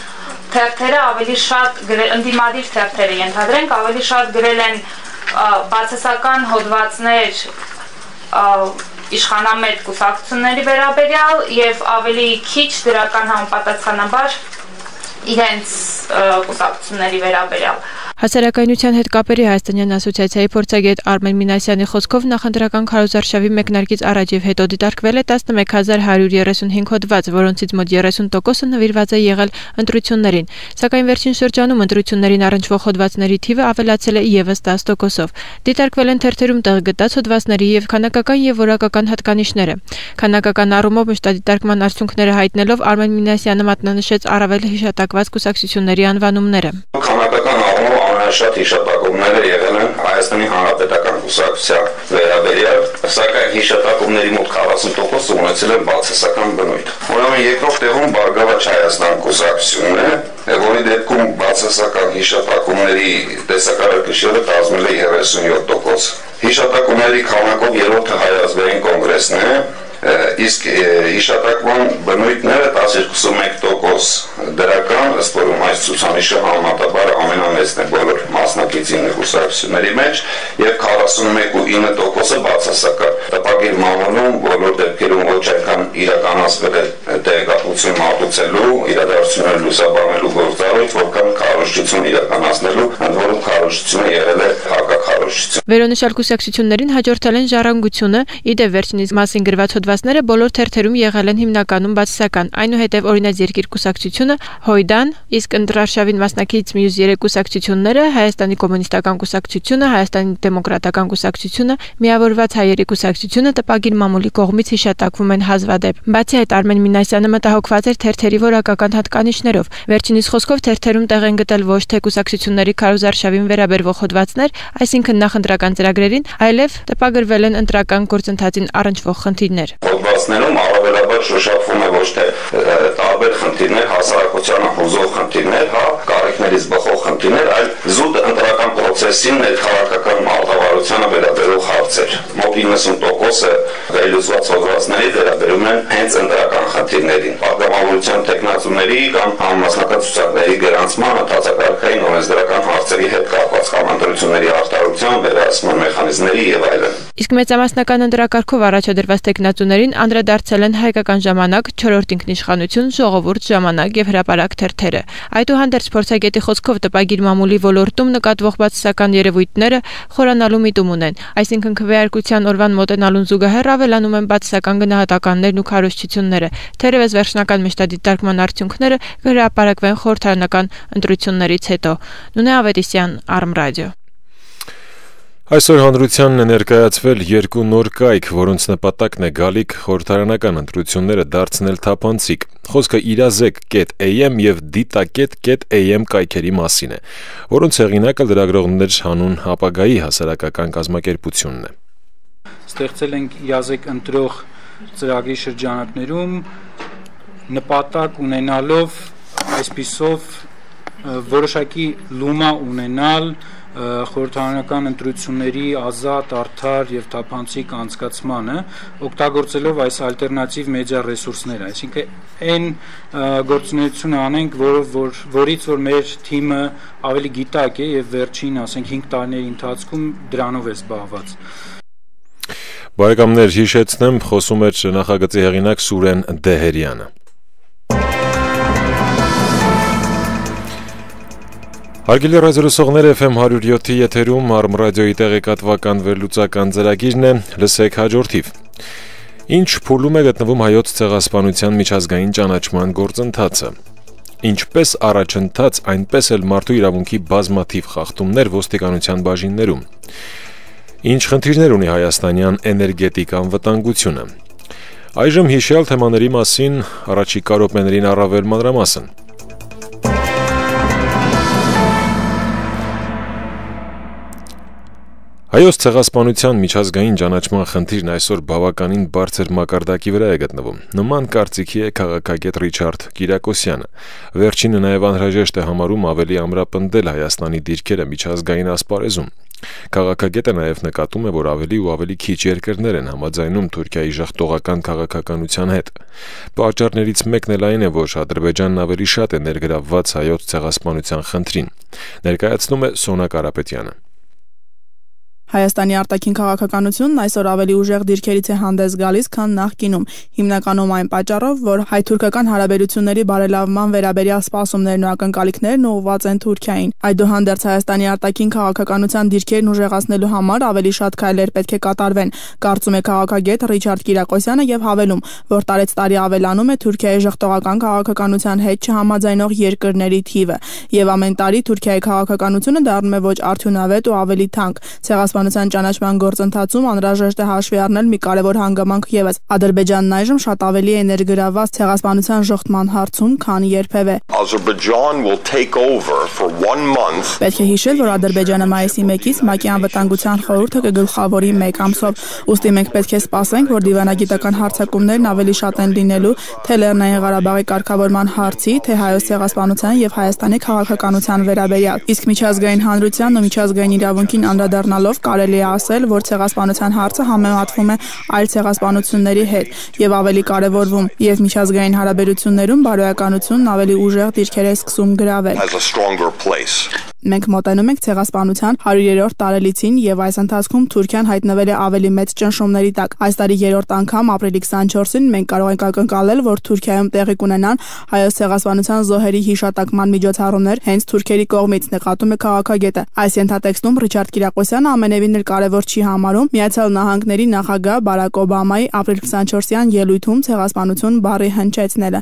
թերթերը ավելի շատ ընդդիմադիր թերթերը ենթադրենք, ավելի շատ գրել են բացասական հոդվածներ իշխանամետ կուսակցությունների վերաբերյալ եւ ավելի քիչ դրական համապատասխանաբար իրենց կուսակցությունների վերաբերյալ։ Հասարակայնության հետ կապերի Հայաստանյան ասոցիացիայի փորձագետ Արմեն Մինասյանի խոսքով նախընտրական քարոզարշավի մեկնարկից առաջ եւ հետո դիտարկվել է 11135 հոդված, որոնցից մոտ 30%-ը նվիրված է եղել ընտրություններին, սակայն վերջին շրջանում ընտրություններին առնչվող հոդվածների թիվը ավելացել է եւս 10%-ով։ Դիտարկվել են թերթերում տեղ գտած հոդվածների եւ քանակական եւ որակական հատկանիշները։ Քանակական առումով մշտադիտարկման արդյունքները հայտնելով Արմեն Մինասյանը մատնանշեց առավել հիշատակված կուսակցությունների անվանումները։ Քանակական առումով ամենաշատ հիշատակումները եղել են Հայաստանի Հանրապետական կուսակցության վերաբերյալ, սակայն հիշատակումների մոտ 40% ունեցել են բացասական բնույթ։ Ուրեմն երկրորդ տեղում Բարգավաճ Հայաստան կուսակցությունն է, որի դեպքում բացասական հիշատակումների տեսակարակշիռը կազմել է 37%։ Հիշատակումների քանակով երրորդը Հայ ազգային կոնգրեսն է, իսկ հիշատակման բնույթները 12% դրական, ըստ որում այս ցուցանիշը համեմատաբար ամենամեծն է բոլոր մասնակիցին կուսակցությունների մեջ, եւ 41.9%-ը բացասական։ Տպագիր մամուլում բոլոր դեպքերում ոչ այնքան իրականացվել է տեղեկատվություն մատուցելու, իրադարձությունները լուսաբանելու գործառույթ, որքան քարոզչություն իրականացնելու, ընդ որում քարոզչությունը եղել է հակաքարոզչություն։ Վերոնշյալ կուսակցություններին հաջորդել են ժառանգությունը, իդեպ վերջինիս մասին գրված հոդվածները բոլոր թերթերում եղել են հիմնականում բացասական, այնուհետև օրինաց երկիր կուսակցությունը, Հոյդան, իսկ ընտրարշավին մասնակից մյուս 3 կուսակցությունները, Հայաստանի կոմունիստական կուսակցությունը, Հայաստանի դեմոկրատական կուսակցությունը, Միավորված հայերի կուսակցությունը տպագիր մամուլի կողմից հիշատակվում են հազվադեպ։ Բացի այդ Արմեն Մինասյանը մտահոգված էր թերթերի որակական հատկանիշներով։ Վերջինիս խոսքով թերթերում տեղ են գտել ոչ թե կուսակցությունների քարոզարշավին վերաբերվող հոդվածներ, այսինքն նախընտրական ծրագրերին, այլև տպագրվել են ընտրական գործընթացին առնչվող խնդիրներ։ Հոդվածներում առավելաբար շոշափվում է ոչ թե տարբեր խնդիրներ, հասարակությանը հուզող խնդիրներ, կարիքներից բխող խնդիրներ, այլ զուտ ընտրական process-ին ներքաղաքական մարտավարությանը վերաբերող հարցեր։ Մոտ 90%-ը վերլուծված հոդվածների վերաբերում են հենց ընտրական խնդիրներին։ Պատգամավորության տեխնացուների կամ համամասնական ցուցակների գրանցման, ընդհանրակարգային օրենսդրական հարցերի հետ կապված կամ ընտրությունների արտարության, վերահսկման մեխանիզմների եւ այլն։ Իսկ մեծամասնական ընտրակարգով առաջադրված տեխնացուներին անդրադարձել են Հայկական ժամանակ, 4-րդ ինքնիշխանություն, Ժողովուրդ, Ժամանակ եւ Հրապարակ թերթերը։ Այդուհանդերձ փորձագետի խոսքով տպագիր մամուլի ոլորտում նկատվող բացասական երևույթները խորանալու միտում ունեն, այսինքն քվեարկության օրվան մոտենալուն զուգահեռ ավելանում են բացասական գնահատականներն ու քարոզչությունները։ Թերևս վերջնական մշտադիտարկման արդյունքները կհրապարակվեն խորհրդարանական ընտրություններից հետո։ Նունե Ավետիսյան, Արմրադիո։ Այսօր հանրությանն է ներկայացվել 2 նոր կայք, որոնց նպատակն է գալիք խորհրդարանական ընտրությունները դարձնել թափանցիկ։ Խոսքը իրազեկ.am եւ դիտակետ.am կայքերի մասին է, որոնց հեղինակը լրագրողներ հանուն ապագայի հասարակական կազմակերպությունն է։ Ստեղծել ենք իրազեկ ընտրող ծրագրի շրջանակներում նպատակ ունենալով այսպիսով որոշակի լումա ունենալ խորհրդարանական ընտրությունների ազատ, արդար եւ թափանցիկ անցկացմանը, օգտագործելով այս ալտերնատիվ մեդիա ռեսուրսները, այսինքն այն գործունեությունը անենք, որից որ մեր թիմը ավելի գիտակ է եւ վերջին, ասենք 5 տարիների ընթացքում դրանով է զբաղված։ Բարեկամներ, հիշեցնեմ, խոսում էր նախագծի հեղինակ Սուրեն Դեհերյանը։ Հարգելի ռադիոլսողներ, FM 107-ի եթերում Արմ ռադիոյի տեղեկատվական վերլուծական ծրագիրն է, լսեք հաջորդիվ։ Ինչ փուլում է գտնվում հայոց ցեղասպանության միջազգային ճանաչման գործընթացը։ Ինչպես առաջընթաց, այնպես էլ մարդու իրավունքի բազմաթիվ խախտումներ ոստիկանության բաժիններում։ Ինչ խնդիրներ ունի հայաստանյան էներգետիկ անվտանգությունը։ Այժմ հիշյալ թեմաների մասին առաջիկա րոպեներին առավել մանրամասն։ Հայոց ցեղասպանության միջազգային ճանաչման խնդիրն այսօր բավականին բարձր մակարդակի վրա է գտնվում։ Նման կարծիքի է քաղաքագետ Ռիչարդ Կիրակոսյանը։ Վերջինը նաև անհրաժեշտ է համարում ավելի ամրապնդել Հայաստանի դիրքերը միջազգային ասպարեզում։ Քաղաքագետը նաև նկատում է, որ ավելի ու ավելի քիչ երկրներ են համաձայնում Թուրքիայի ժխտողական քաղաքականության հետ։ Պատճառներից մեկն էլ այն է, որ Ադրբեջանն ավելի շատ է ներգրավված հայոց ցեղասպանության խնդրին։ Ներկայացնում է Սոնա Կարապետյանը։ Հայաստանի արտաքին քաղաքականությունն այսօր ավելի ուժեղ դիրքերից է հանդես գալիս, քան նախկինում, հիմնականում այն պատճառով, որ հայ-թուրքական հարաբերությունների բարելավման վերաբերյալ սպասումներն ու ակնկալիքներն ուղղված են Թուրքիային։ Այդուհանդերձ Հայաստանի արտաքին քաղաքականության դիրքերն ուժեղացնելու համար ավելի շատ քայլեր պետք է կատարվեն, կարծում է քաղաքագետ Ռիչարդ Կիրակոսյանը եւ հավելում, որ տարեց տարի ավելանում է Թուրքիայի ժխտողական քաղաքականության հետ չհամաձայնող երկրների թիվը, եւ ամեն տարի Թուրքիայի քաղաքականությունը դառնում է ոչ արդյունավետ ու ավելի թանկ։ Ցեղասպանության ճանաչման գործընթացում անհրաժեշտ է հաշվի առնել մի կարևոր հանգամանք ևս։ Ադրբեջանն այժմ շատ ավելի է ներգրավված ցեղասպանության ժխտման հարցում, քան երբևէ։ Պետք է հիշել, որ Ադրբեջանը մայիսի 1-ից ՄԱԿ-ի անվտանգության խորհուրդը կգլխավորի 1 ամսով։ Ուստի մենք պետք է սպասենք, որ դիվանագիտական հարձակումներն ավելի շատ են լինելու թե Լեռնային Ղարաբաղի կարգավորման հարցի, թե հայոց ցեղասպանության եւ Հայաստանի քաղաքականության վերաբերյալ։ Իսկ միջազգային հանրությանն ու միջազգային իրավունքին անդրադառնալով կարելի է ասել, որ ցեղասպանության հարցը համեմատվում է այլ ցեղասպանությունների հետ եւ ավելի կարեւորվում, եւ միջազգային հարաբերություններում բարոյականությունն ավելի ուժեղ դիրքեր է սկսում գրավել։ Մենք մոտենում ենք ցեղասպանության 100-րդ տարելիցին եւ այս ընթացքում Թուրքիան հայտնվել է ավելի մեծ ճնշումների տակ։ Այս տարի 3-րդ անգամ ապրիլի 24-ին մենք կարող ենք ակնկալել, որ Թուրքիայում տեղի կունենան հայոց ցեղասպանության զոհերի հիշատակման միջոցառումներ հենց թուրքերի կողմից, նկատում է քաղաքագետը։ Այս ենթատեքստում Ռիչարդ Կիրակոսյանը ամենևին էլ կարևոր չի համարում Միացյալ Նահանգների նախագահ Բարակ Օբամայի ապրիլի 24-յան ելույթում ցեղասպանություն բառի հնչեցնելը։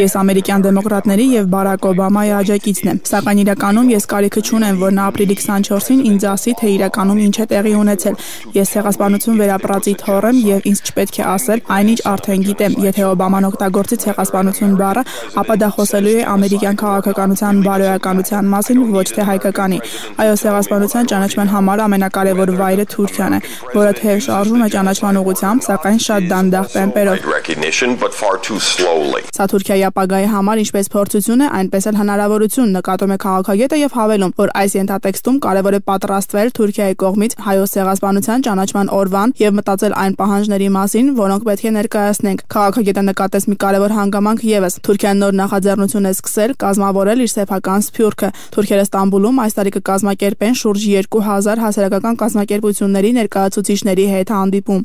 Ես ամերիկյան դեմոկրատների եւ Բարակ Օբամայի աջակիցն եմ, սակայն իրականում ես կարիքը չունեմ, որ նա ապրիլի 24-ին ինձ ասի, թե իրականում ինչ է տեղի ունեցել։ Ես ցեղասպանություն վերապրածի թոռ եմ եւ ինձ չպետք է ասել այնինչ արդեն գիտեմ։ Եթե Օբաման օգտագործի ցեղասպանություն բառը, ապա դա խոսելու է ամերիկյան քաղաքականության բարոյականության մասին, ոչ թե հայկականի։ Այո, ցեղասպանության ճանաչման համար ամենակարևոր վայրը Թուրքիան է, որը թեև շարժվում է ճանաչման ուղղությամբ, սակայն շատ դանդաղ տեմպերով։ Սա Թուրքիայի ապագայի համար ինչպես փորձություն է, այնպես էլ հնարավորություն, նկատում է քաղաքագետը եւ հավելում, որ այս ենթատեքստում կարևոր է պատրաստվել Թուրքիայի կողմից հայոց ցեղասպանության ճանաչման օրվան եւ մտածել այն պահանջների մասին, որոնք պետք է ներկայացնենք։ Քաղաքագետը նկատեց մի կարևոր հանգամանք եւս։ Թուրքիան նոր նախաձեռնություն է սկսել կազմավորել իր սեփական սփյուռքը։ Թուրքերը Ստամբուլում այս տարի կկազմակերպեն շուրջ 2000 հասարակական կազմակերպությունների ներկայացուցիչների հետ հանդիպում։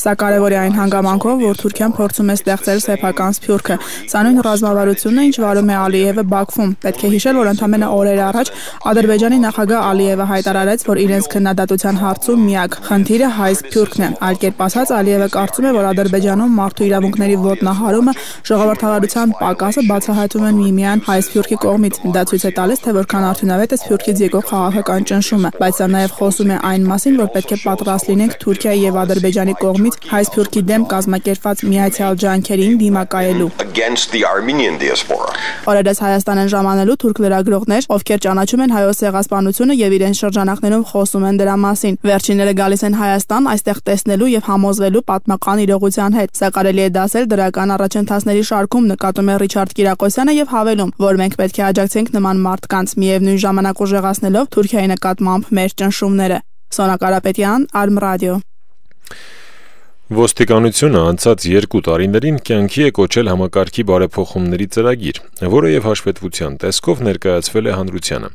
Սա կարևոր է այն հանգամանքով, որ Թուրքիան փորձում է ստեղծել սեփական սփյուռքը։ Սա նույն ռազմավարությունն է, ինչ վարում է Ալիևը Բաքվում։ Պետք է հիշել, որ ընդամենը օրեր առաջ Ադրբեջանի նախագահ Ալիևը հայտարարեց, որ իրենց քննադատության հարցում միակ խնդիրը հայ սփյուռքն է։ Այլ կերպ ասած, Ալիևը կարծում է, որ Ադրբեջանում մարդու իրավունքների ոտնահարումը, ժողովրդավարության պակասը բացահայտում են միմիան հայ սփյուռքի կողմից։ Դա ցույց է տալիս, թե որքան արդյունավետ է սփյուռքից եկող քաղաքական ճնշումը, բայց սա նաև խոսում է այն մասին, որ պետք է պատրաստ լինենք Թուրքիայի եւ Ադրբեջանի կողմից հայ սփյուռքի դեմ կազմակերպված միացյալ ջանքերին դիմակայելու։ the Armenian diaspora. Օրերս Հայաստան են ժամանելու թուրք լրագրողներ, ովքեր ճանաչում են հայոց ցեղասպանությունը եւ իրենց շրջանակներում խոսում են դրա մասին։ Վերջինները գալիս են Հայաստան այստեղ տեսնելու եւ համոզվելու պատմական իրողության հետ։ Սա կարելի է դասել դրական առաջընթացների շարքում, նկատում է Ռիչարդ Կիրակոսյանը եւ հավելում, որ մենք պետք է աջակցենք նման մարդկանց, միևնույն ժամանակ ուժեղացնելով Թուրքիայի նկատմամբ մեր ճնշումները։ Սոնա Կարապետյան, Արմ ռադիո։ Ոստիկանությունը անցած 2 տարիներին կյանքի է կոչել համակարգի բարեփոխումների ծրագիր, որը եւ հաշվետվության տեսքով ներկայացվել է հանրությանը։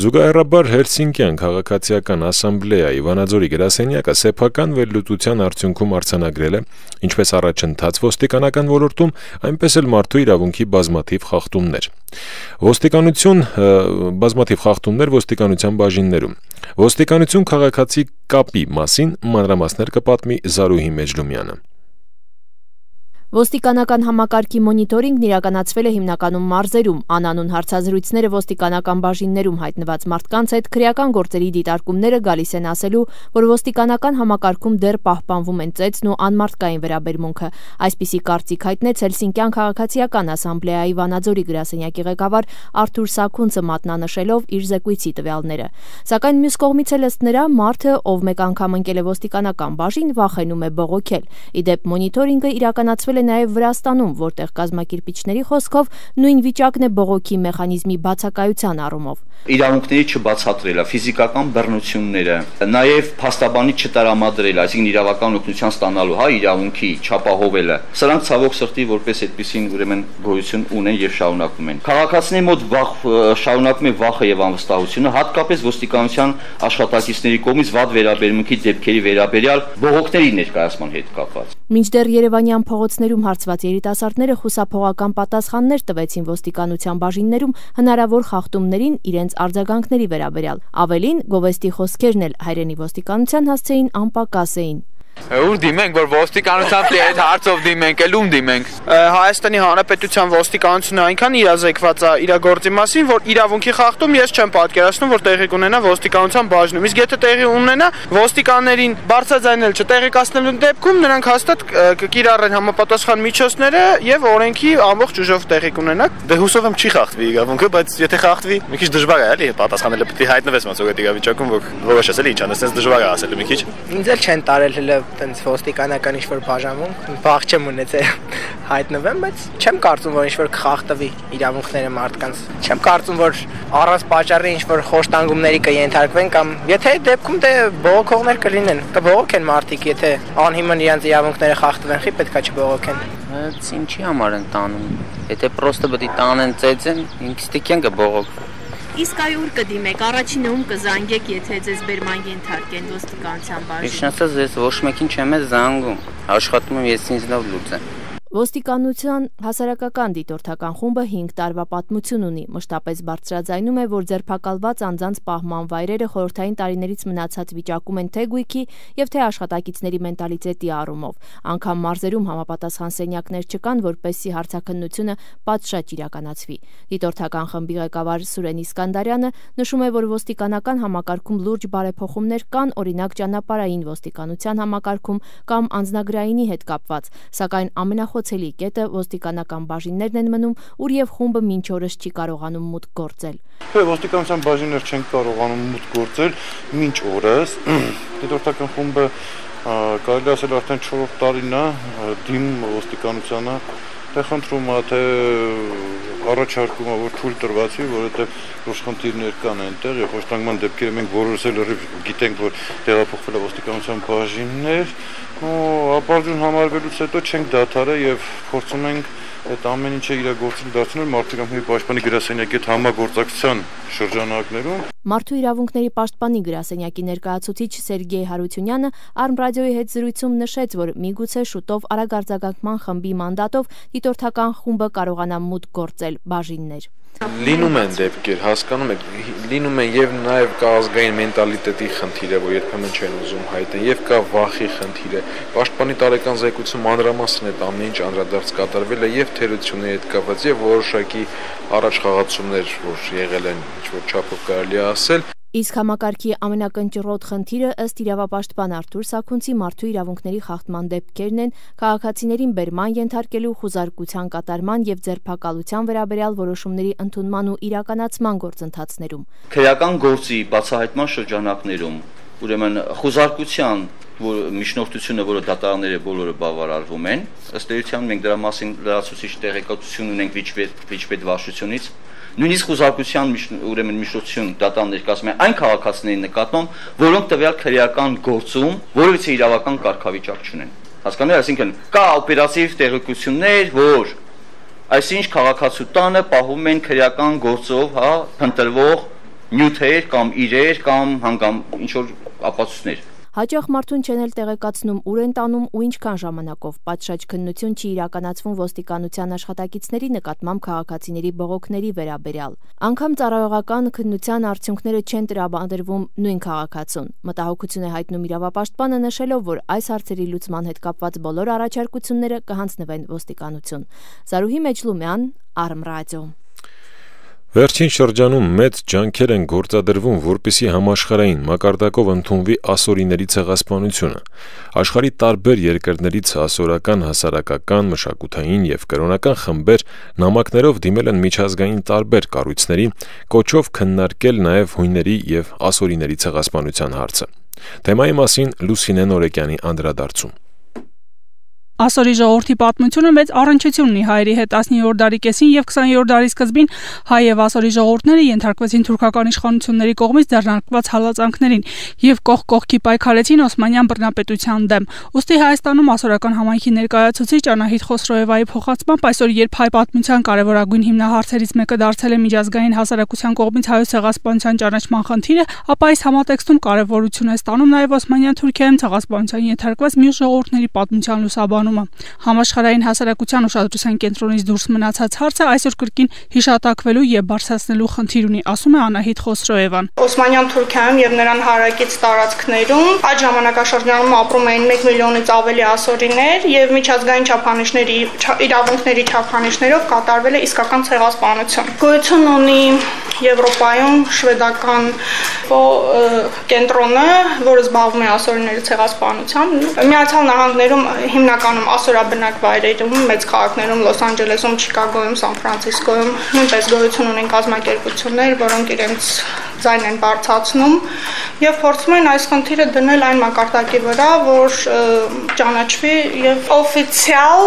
Զուգահեռաբար Հելսինկյան քաղաքացիական ասամբլեայի Վանաձորի գրասենյակը սեփական վերլուծության արդյունքում արձանագրել է ինչպես առաջընթաց ոստիկանական ոլորտում, այնպես էլ մարդու իրավունքի բազմաթիվ խախտումներ ոստիկանության բաժիններում։ Ոստիկանություն քաղաքացի կապի մասին մանրամասներ կպատմի Զարուհի Մեջլումյանը։ Ոստիկանական համակարգի մոնիտորինգն իրականացվել է հիմնականում մարզերում, անանուն հարցազրույցները ոստիկանական բաժիններում հայտնված մարդկանց հետ քրեական գործերի դիտարկումները գալիս են ասելու, որ ոստիկանական համակարգում դեռ պահպանվում են ծեծն ու անմարդկային վերաբերմունքը։ Այսպիսի կարծիք հայտնեց Հելսինկյան քաղաքացիական ասամբլեայի Վանաձորի գրասենյակի ղեկավար Արթուր Սաքունցը մատնանշելով իր զեկույցի տվյալները։ Սակայն մյուս կողմից էլ ըստ նրա մարդը, ով մեկ անգամ ընկել է ոստիկանական բաժին, վախենում է բողոքել։ Իդեպ մոնիտորինգը իրականացվել է նաև Վրաստանում, որտեղ կազմակերպիչների խոսքով նույն վիճակն է բողոքի մեխանիզմի բացակայության առումով։ Իրավունքների չբացատրելը, ֆիզիկական բռնությունները, նաև փաստաբանի չտարամադրելը, այսինքն իրավական օգնության ստանալու, իրավունքի չապահովելը, սրանք ցավոք սրտի որպես այդպեսին ուրեմն գոյություն ունեն եւ շարունակվում են։ Քաղաքացիների մոտ շարունակվում է վախը եւ անվստահությունը, հատկապես ոստիկանության աշխատակիցների կողմից վատ վերաբերմունքի դեպքերի վերաբերյալ բողոքների ներկայացման հետ կապված։ Մինչդեռ Երևանյան փողոցներում հարցված երիտասարդները խուսափողական պատասխաններ տվեցին ոստիկանության բաժիններում հնարավոր խախտումներին իրենց արձագանքների վերաբերյալ։ Ավելին, գովեստի խոսքերն էլ հայրենի ոստիկանության հասցեին անպակաս էին։ Ուր դիմենք, որ ոստիկանության այդ հարցով դիմենք, ում դիմենք։ Հայաստանի Հանրապետության ոստիկանությունը այնքան իրազեկված է իր գործի մասին, որ իրավունքի խախտում ես չեմ պատկերացնում, որ տեղի կունենա ոստիկանության բաժնում։ Իսկ եթե տեղի ունենա, ոստիկաններին բարձրաձայնել չտեղեկացնելու դեպքում նրանք հաստատ կկիրառեն համապատասխան միջոցները եւ օրենքի ամբողջ ուժով տեղի կունենա։ Դե հուսով եմ չի խախտվի իրավունքը, բայց եթե խախտվի, մի քիչ դժվար է, էլի, պատասխանելը պետք է հայտնվես մասօգետ իրավիճակում, որ որոշես էլի ինչ անես, sense դժվար է ասել մի քիչ։ Ինձ էլ չեն տարել հələ տենց ոստիկանական ինչ-որ բաժանում, բախ չեմ ունեցել հայտնվեմ, բայց չեմ կարծում, որ ինչ-որ կխախտվի իրավունքները մարդկանց։ Չեմ կարծում, որ առանց պատճառի ինչ-որ խոշտանգումների կենթարկվեն կամ եթե այդ դեպքում դե բողոքողներ կլինեն, կբողոքեն մարդիկ, եթե անհիմն իրենց իրավունքները խախտվեն, խի պետքա չբողոքեն։ Բայց ինչի համար են տանում։ Եթե պրոստը պետք է տանեն ծեծեն, ինստիկեն կբողոքվեն։ Իսկ այ ուր կդիմեք, առաջինը ում կզանգեք, եթե ձեզ բերման ենթարկեն ոստիկանության բաժին։ Ինչն ասած, ես ոչ մեկին չեմ զանգում, աշխատում եմ ես ինձ լավ լուծեմ։ Ոստիկանության հասարակական դիտորդական խումբը 5 տարվա պատմություն ունի, մշտապես բարձրաձայնում է, որ ձերբակալված անձանց պահման վայրերը խորհրդային տարիներից մնացած վիճակում են թե գույքի եւ թե աշխատակիցների մենտալիտետի առումով։ Անգամ մարզերում համապատասխան սենյակներ չկան, որպեսզի հարցաքննությունը պատշաճ իրականացվի։ Դիտորդական խմբի ղեկավար Սուրեն Իսկանդարյանը նշում է, որ ոստիկանական համակարգում լուրջ բարեփոխումներ կան, օրինակ ճանապարհային ոստիկանության համակարգում կամ անձնագրայինի հետ կապված, սակայն ամենախոցելի կետը ոստիկանական բաժիններն են մնում, ուր եւ խումբը մինչ օրս չի կարողանում մուտք գործել։ Ոստիկանության բաժիններ չեն կարողանում մուտք գործել մինչ օրս։ Դիտորդական խումբը կարելի ասել արդեն 4-րդ տարին է դիմ ոստիկանությանը թե խնդրում է, թե առաջարկում է, որ թույլ տրվացի, որովհետև ոչ խնդիրներ կան այնտեղ եւ խոշտանգման դեպքերը մենք բոլորս էլ գիտենք, որ տեղափոխվել է ոստիկանության բաժիններ, ապարդյուն համարվելուց հետո չենք դադարել եւ փորձում ենք այդ ամեն ինչը իր գործին դարձնել մարդու իրավունքների պաշտպանի գրասենյակի հետ համագործակցության շրջանակներում։ Մարդու իրավունքների պաշտպանի գրասենյակի ներկայացուցիչ Սերգեյ Հարությունյանը Արմ ռադիոյի հետ զրույցում նշեց, որ միգուցե շուտով արագ արձագանքման խմբի մանդատով դիտորդական խումբը կարողանա մուտք գործել բաժիններ։ Լինում են դեպքեր, հասկանում եք, լինում են եւ նաեւ կա ազգային մենտալիտետի խնդիրը, որ երբեմն չեն ուզում հայտնել, եւ կա վախի խնդիրը։ Պաշտպանի տարեկան զեկույցում մանրամասն այդ ամեն ինչ անդրադարձ կատարվել է եւ թերությունների հետ կապված եւ որոշակի առաջխաղացումներ, որ եղել են ինչ-որ չափով կարելի է ասել։ Իսկ համակարգի ամենակնճռոտ խնդիրը ըստ իրավապաշտպան Արթուր Սաքունցի մարդու իրավունքների խախտման դեպքերն են քաղաքացիներին բերման ենթարկելու, խուզարկության կատարման եւ ձերբակալության վերաբերյալ որոշումների ընդունման ու իրականացման գործընթացներում։ Քրեական գործի բացահայտման շրջանակներում, ուրեմն խուզարկության միջնորդությունը, որը դատարանները բոլորը բավարարվում են, ըստ էության մենք դրա մասին լրացուցիչ տեղեկատվություն ունենք վիճպետ վարչությունից, նույնիսկ խուզարկության ուրեմն միջնորդություն դատարաններ կազմում են այն քաղաքացիների նկատմամբ, որոնք տվյալ քրեական գործում որևիցե իրավական կարգավիճակ չունեն։ Հասկանու՞մ եք, այսինքն կա օպերատիվ տեղեկություններ, որ այսինչ քաղաքացու տանը պահում են քրեական գործով, փնտրվող նյութեր կամ իրեր կամ հանգամ ինչ որ ապացույցներ։ Հաճախ մարդուն չեն էլ տեղեկացնում ուր են տանում ու ինչքան ժամանակով, պատշաճ քննություն չի իրականացվում ոստիկանության աշխատակիցների նկատմամբ քաղաքացիների բողոքների վերաբերյալ։ Անգամ ծառայողական քննության արդյունքները չեն տրամադրվում նույն քաղաքացուն։ Մտահոգություն է հայտնում իրավապաշտպանը, նշելով, որ այս հարցերի լուծման հետ կապված բոլոր առաջարկությունները կհանձնվեն ոստիկանություն։ Զարուհի Մեջլումյան, Արմ ռադիո։ Վերջին շրջանում մեծ ջանքեր են գործադրվում, որպեսզի համաշխարհային մակարդակով ընդունվի ասորիների ցեղասպանությունը։ Աշխարհի տարբեր երկրներից ասորական, հասարակական, մշակութային եւ կրոնական խմբեր նամակներով դիմել են միջազգային տարբեր կառույցների, կոչով քննարկել նաեւ հույների եւ ասորիների ցեղասպանության հարցը։ Թեմայի մասին Լուսինե Նորեկյանի անդրադարձում։ Ասորի ժողովրդի պատմությունը մեծ առնչություն ունի հայերի հետ 19-րդ դարի կեսին եւ 20-րդ դարի սկզբին հայ եւ ասորի ժողովուրդները ենթարկվեցին թուրքական իշխանությունների կողմից ձեռնարկված հալածանքներին եւ կողք կողքի պայքարեցին Օսմանյան բռնապետության դեմ։ Ուստի Հայաստանում ասորական համայնքի ներկայացուցիչ Անահիտ Խոսրոևայի փոխանցմամբ այսօր երբ հայ պատմության կարևորագույն հիմնահարցերից մեկը դարձել է միջազգային հասարակության կողմից հայոց ցեղասպանության ճանաչման խնդիրը, ապա այս համատեքստում կարևորություն է ստանում նաեւ Օսմանյան Թուրքիայում ցեղասպանության ենթարկված մյուս ժողովուրդների պատմության լուսաբանումը։ Համաշխարհային հասարակության ուշադրության կենտրոնից դուրս մնացած հարցը այսօր կրկին հիշատակվելու եւ բարձրացնելու խնդիր ունի, ասում է Անահիտ Խոսրոևան։ Օսմանյան Թուրքիայում եւ նրան հարակից տարածքներում այդ ժամանակաշրջանում ապրում էին 1 միլիոնից ավելի ասորիներ եւ միջազգային չափանիշների իրավունքների չափանիշներով կատարվել է իսկական ցեղասպանություն։ Գոյություն ունի Եվրոպայում շվեդական կենտրոնը, որը զբաղվում է ասորիների ցեղասպանությամբ։ Միացյալ Նահանգներում հիմնականում ասորաբնակ վայրերում, մեծ քաղաքներում, Լոս Անջելեսում, Չիկագոյում, Սան Ֆրանցիսկոյում նույնպես գոյություն ունեն կազմակերպություններ, որոնք իրենց ձայն են բարձրացնում եւ փորձում են այս խնդիրը դնել այն մակարդակի վրա, որ ճանաչվի եւ օֆիցիալ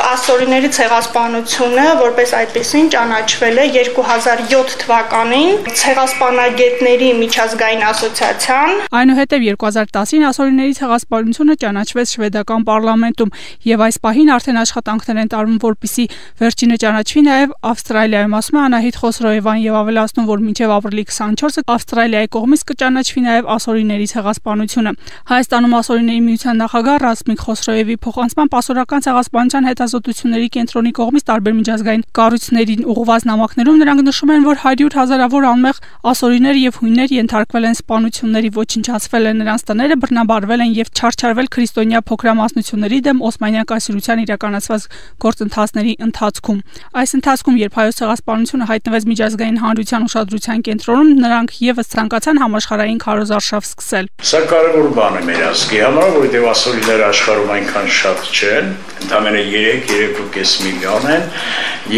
ասորիների ցեղասպանությունը որպես այդպեսին ճանաչվել է 2007 թվականին ցեղասպանագետների միջազգային ասոցիացիան։ Այնուհետև 2010-ին ասորիների ցեղասպանությունը ճանաչվեց շվեդական պարլամենտում եւ այս պահին արդեն աշխատանքներ են տարվում, որպեսզի վերջինը ճանաչվի նաեւ Ավստրալիայում, ասում է Անահիտ Խոսրոևան եւ ավելացնում, որ մինչեւ ապրիլի 24-ը Ավստրալիայի կողմից կճանաչվի նաեւ ասորիների ցեղասպանությունը։ Հայաստանում ասորիների միության նախագահ Ռասմիկ Խոսրոևի փոխանցմամբ ասորական ցեղասպանության հետազոտությունների կենտրոնի կողմից տարբեր միջազգային կառույցներին ուղղված նամակներում նրանք նշում են, որ 100 հազարավոր անմեղ ասորիներ եւ հույներ ենթարկվել են սպանությունների, ոչնչացվել են նրանց տները, բռնաբարվել են եւ չարչարվել քրիստոնյա փոքրամասնությունների դեմ Օսմանյան կայսրության իրականացված գործընթացների ընթացքում։ Այս ընթացքում, երբ հայոց ցեղասպանությունը հայտնվեց միջազգային հանրության ուշադրության կենտրոնում, նրանք եւս ցանկացան համաշխարհային քարոզարշավ սկսել։ Սա կարևոր բան է մեր ազգի համար, որովհետեւ ասորիները աշխարհում այնքան շատ չեն, ընդամենը 3.5 միլիոն են,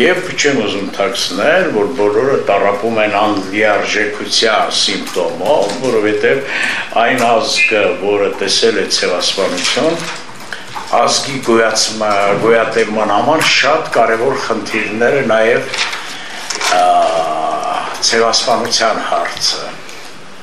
եւ չեմ ուզում թաքցնել, որ բոլորը տառապում են անլիարժեքության սիմպտոմով, որովհետեւ այն ազգը, որը տեսել է ցեղասպանություն, ազգի գոյատևման համար շատ կարևոր խնդիրներ է նաև ցեղասպանության հարցը։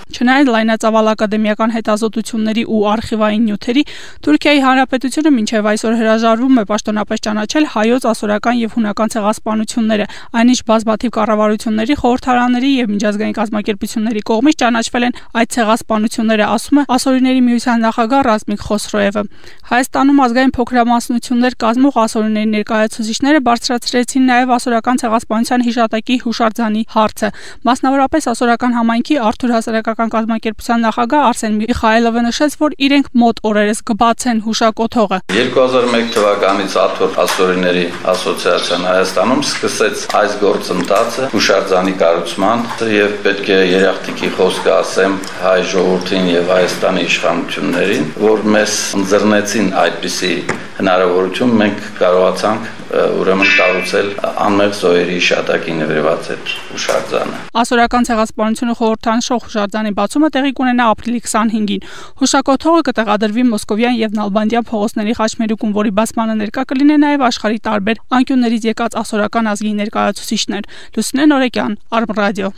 Չնայած լայնածավալ ակադեմիական հետազոտությունների ու արխիվային նյութերի, Թուրքիայի Հանրապետությունը մինչև այսօր հրաժարվում է պաշտոնապես ճանաչել հայոց, ասորական եւ հունական ցեղասպանությունները, այնինչ բազմաթիվ կառավարությունների, խորհրդարանների եւ միջազգային կազմակերպությունների կողմից ճանաչվել են այդ ցեղասպանությունները, ասում է Ասորիների միության նախագահ Ռասմիկ Խոսրոևը։ Հայաստանում ազգային փոքրամասնություններ կազմող ասորիների ներկայացուցիչները բարձրացրեցին նաեւ ասորական ցեղասպանության հիշատակի հուշարձանի հարցը, մասնավորապես ասորական համայնքի Արթուր հասարակական քաղաքացիական կազմակերպության նախագահ Արսեն Միխայելովը նշեց, որ իրենք մոտ օրերս կբացեն հուշակոթողը։ 2001 թվականից աթոռ ասորիների ասոցիացիան Հայաստանում սկսեց այս գործընթացը հուշարձանի կառուցման եւ պետք է երախտիկի խոսքը ասեմ հայ ժողովրդին եւ Հայաստանի իշխանություններին, որ մեզ ընձեռնեցին այդպիսի հնարավորություն, մենք կարողացանք ուրեմն կառուցել անմեղ զոհերի հիշատակի նվիրված այդ հուշարձանը։ Ասորական ցեղասպանությունը խորհրդանշող հուշարձանի բացումը տեղի կունենա ապրիլի 25-ին։ Հուշակոթողը կտեղադրվի Մոսկովյան եւ Նալբանդյան փողոցների խաչմերուկում, որի բացմանը ներկա կլինեն նաեւ աշխարհի տարբեր անկյուններից եկած ասորական ազգի ներկայացուցիչներ։ Լուսինե Նորեկյան, Արմռադիո։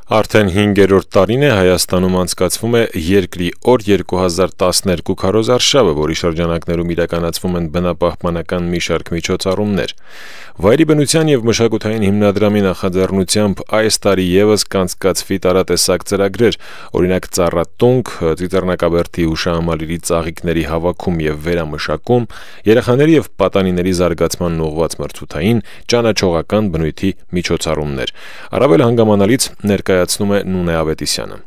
Արդեն 5-րդ տարին է Հայաստանում անցկացվում է Երկրի օր 2012 քարոզարշավը, որի շրջանակներում իրականացվում են բնապահպանական մի շարք միջոցառումներ։ Վայրի բնության եւ մշակութային հիմնադրամի նախաձեռնությամբ այս տարի եւս կանցկացվի տարատեսակ ծրագրեր, օրինակ ծառատունք, Ծիծեռնակաբերդի հուշահամալիրի ծաղիկների հավաքում եւ վերամշակում, երեխաների եւ պատանիների զարգացման ուղղված մրցութային, ճանաչողական բնույթի միջոցառումներ։ Առավել հանգամանալից ներկայացնում է Նունե Ավետիսյանը։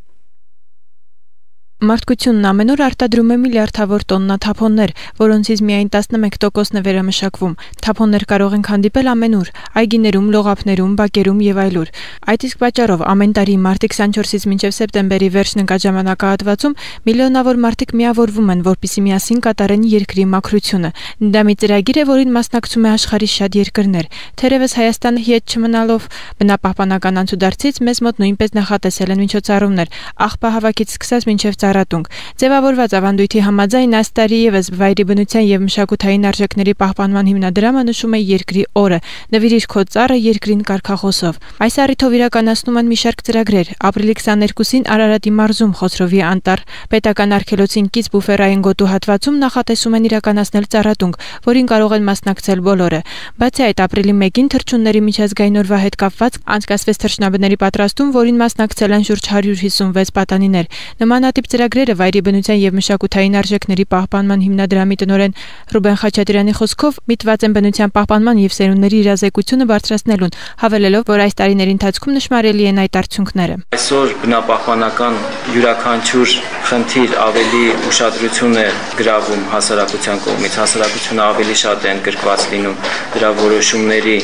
Մարդկությունն ամեն օր արտադրում է միլիարդավոր տոննա թափոններ, որոնցից միայն 11%-ն է վերամշակվում։ Թափոններ կարող են հանդիպել ամենուր՝ այգիներում, լողափներում, բակերում եւ այլուր։ Այդ իսկ պատճառով ամեն տարի մարտի 24-ից մինչև սեպտեմբերի վերջն ընկած ժամանակահատվածում միլիոնավոր մարդիկ միավորվում են, որպեսզի միասին կատարեն երկրի մաքրությունը։ Դա մի ծրագիր է, որին մասնակցում է աշխարհի շատ երկրներ։ Թերևս Հայաստանը հետ չմնալով բնապահպանական անցուդարձից մեզ մոտ նույնպես նախատեսել են միջոցառումներ, աղբահավաքից սկսած մինչև ծառատունք։ Ձևավորված ավանդույթի համաձայն այս տարի եւս Վայրի բնության եւ մշակութային արժեքների պահպանման հիմնադրամը նշում է Երկրի օրը՝ նվիրիր քո ծառը երկրին կարգախոսով։ Այս առիթով իրականացնում են մի շարք ծրագրեր։ Ապրիլի 22-ին Արարատի մարզում Խոսրովի անտառ պետական արգելոցին կից բուֆերային գոտու հատվածում նախատեսում են իրականացնել ծառատունք, որին կարող են մասնակցել բոլորը։ Բացի այդ, ապրիլի 1-ին թռչունների միջազգային օրվա հետ կապված անցկացվեց թռչնաբների պատրաստում, որին մասնակցել են շուրջ 156 պատանիներ։ Նմանատիպ ծրագրերը Վայրի բնության եւ մշակութային արժեքների պահպանման հիմնադրամի տնօրեն Ռուբեն Խաչատրյանի խոսքով միտված են բնության պահպանման եւ սերունդների իրազեկությունը բարձրացնելուն, հավելելով, որ այս տարիների ընթացքում նշмарելի են այդ արդյունքները։ Այսօր բնապահպանական յուրաքանչյուր խնդիր ավելի ուշադրություն է գրավում հասարակության կողմից, հասարակությունը ավելի շատ է ընդգրկված լինում դրա որոշումների,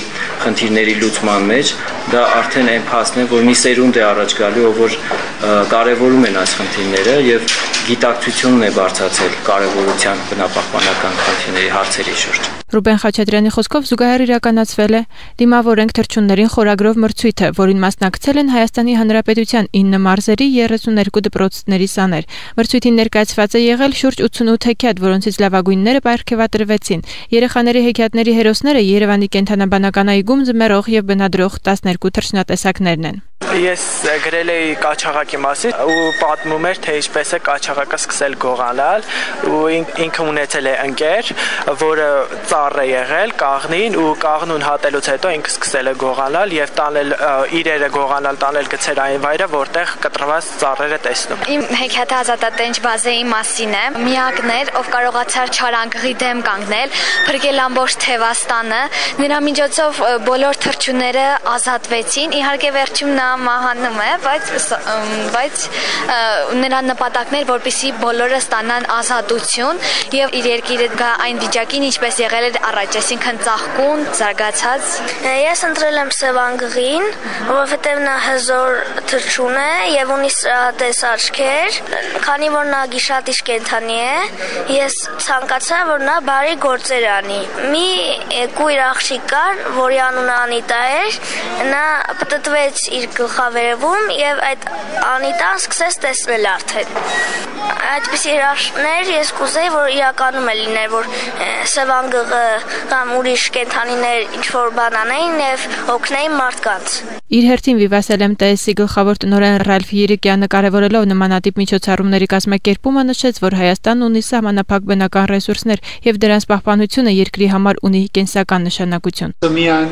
խնդիրների լուծման մեջ, դա արդեն այն փաստն է, որ մի սերունդ է առաջ գալու, ով որ կարևորում են այս խնդիրները եւ գիտակցությունն է բարձրացել կարևորության բնապահպանական խնդիրների հարցերի շուրջ։ Ռուբեն Խաչատրյանի խոսքով զուգահեռ իրականացվել է Դիմավորենք թռչուններին խորագրով մրցույթը, որին մասնակցել են Հայաստանի Հանրապետության 9 մարզերի 32 դպրոցների սաներ։ Մրցույթին ներկայացված է եղել շուրջ 88 հեքիաթ, որոնցից լավագույնները պարգևատրվեցին։ Երեխաների հեքիաթների հերոսները Երևանի կենթանաբանական այգում զմերող եւ բնադրող 12 թռչնատեսակներն են։ Ես գրել էի կաչաղակի մասին ու պատմում էր, թե ինչպես է կաչաղակը սկսել գողանալ ու ինքը ունեցել է ընկեր, որը ծառ է եղել կաղնին ու կաղնուն հատելուց հետո ինքը սկսել է գողանալ եւ տանել իրերը գողանալ տանել գցել այն վայրը, որտեղ կտրված ծառերը տեսնում։ Իմ հեքիաթը Ազատատենչ Բազեի մասին է։ Միակն էր, ով կարողացար չարանգղի դեմ կանգնել, փրկել ամբողջ Թևաստանը։ Նրա միջոցով բոլոր թռչունները ազատվեցին։ Իհարկե վերջում նա մահանում է, բայց նրա նպատակն էր, որպեսզի բոլորը ստանան ազատություն եւ իր երկիրը գա այն վիճակին, ինչպես եղել էր առաջ, այսինքն ծաղկուն, զարգացած։ Ես ընտրել եմ Սևանգղին, որովհետեւ նա հզոր թռչուն է եւ ունի սրատես աչքեր, քանի որ նա գիշատիչ կենդանի է, ես ցանկացա, որ նա բարի գործեր անի։ Մի կույր աղջիկ կար, որի անունը Անիտա էր, նա պտտվեց իր գլխավերևում եւ այդ Անիտան սկսեց տեսնել արդեն։ Այդպիսի հրաշքներ ես կուզեի, որ իրականում է լիներ, որ Սևանգղը կամ ուրիշ կենդանիներ ինչ-որ բան անեին եւ օգնեին մարդկանց։ Իր հերթին Vivace LMTS-ի գլխավոր տնօրեն Ռալֆ Երիկյանը կարևորելով նմանատիպ միջոցառումների կազմակերպումը նշեց, որ Հայաստանն ունի սահմանափակ բնական ռեսուրսներ եւ դրանց պահպանությունը երկրի համար ունի կենսական նշանակություն։ Միայն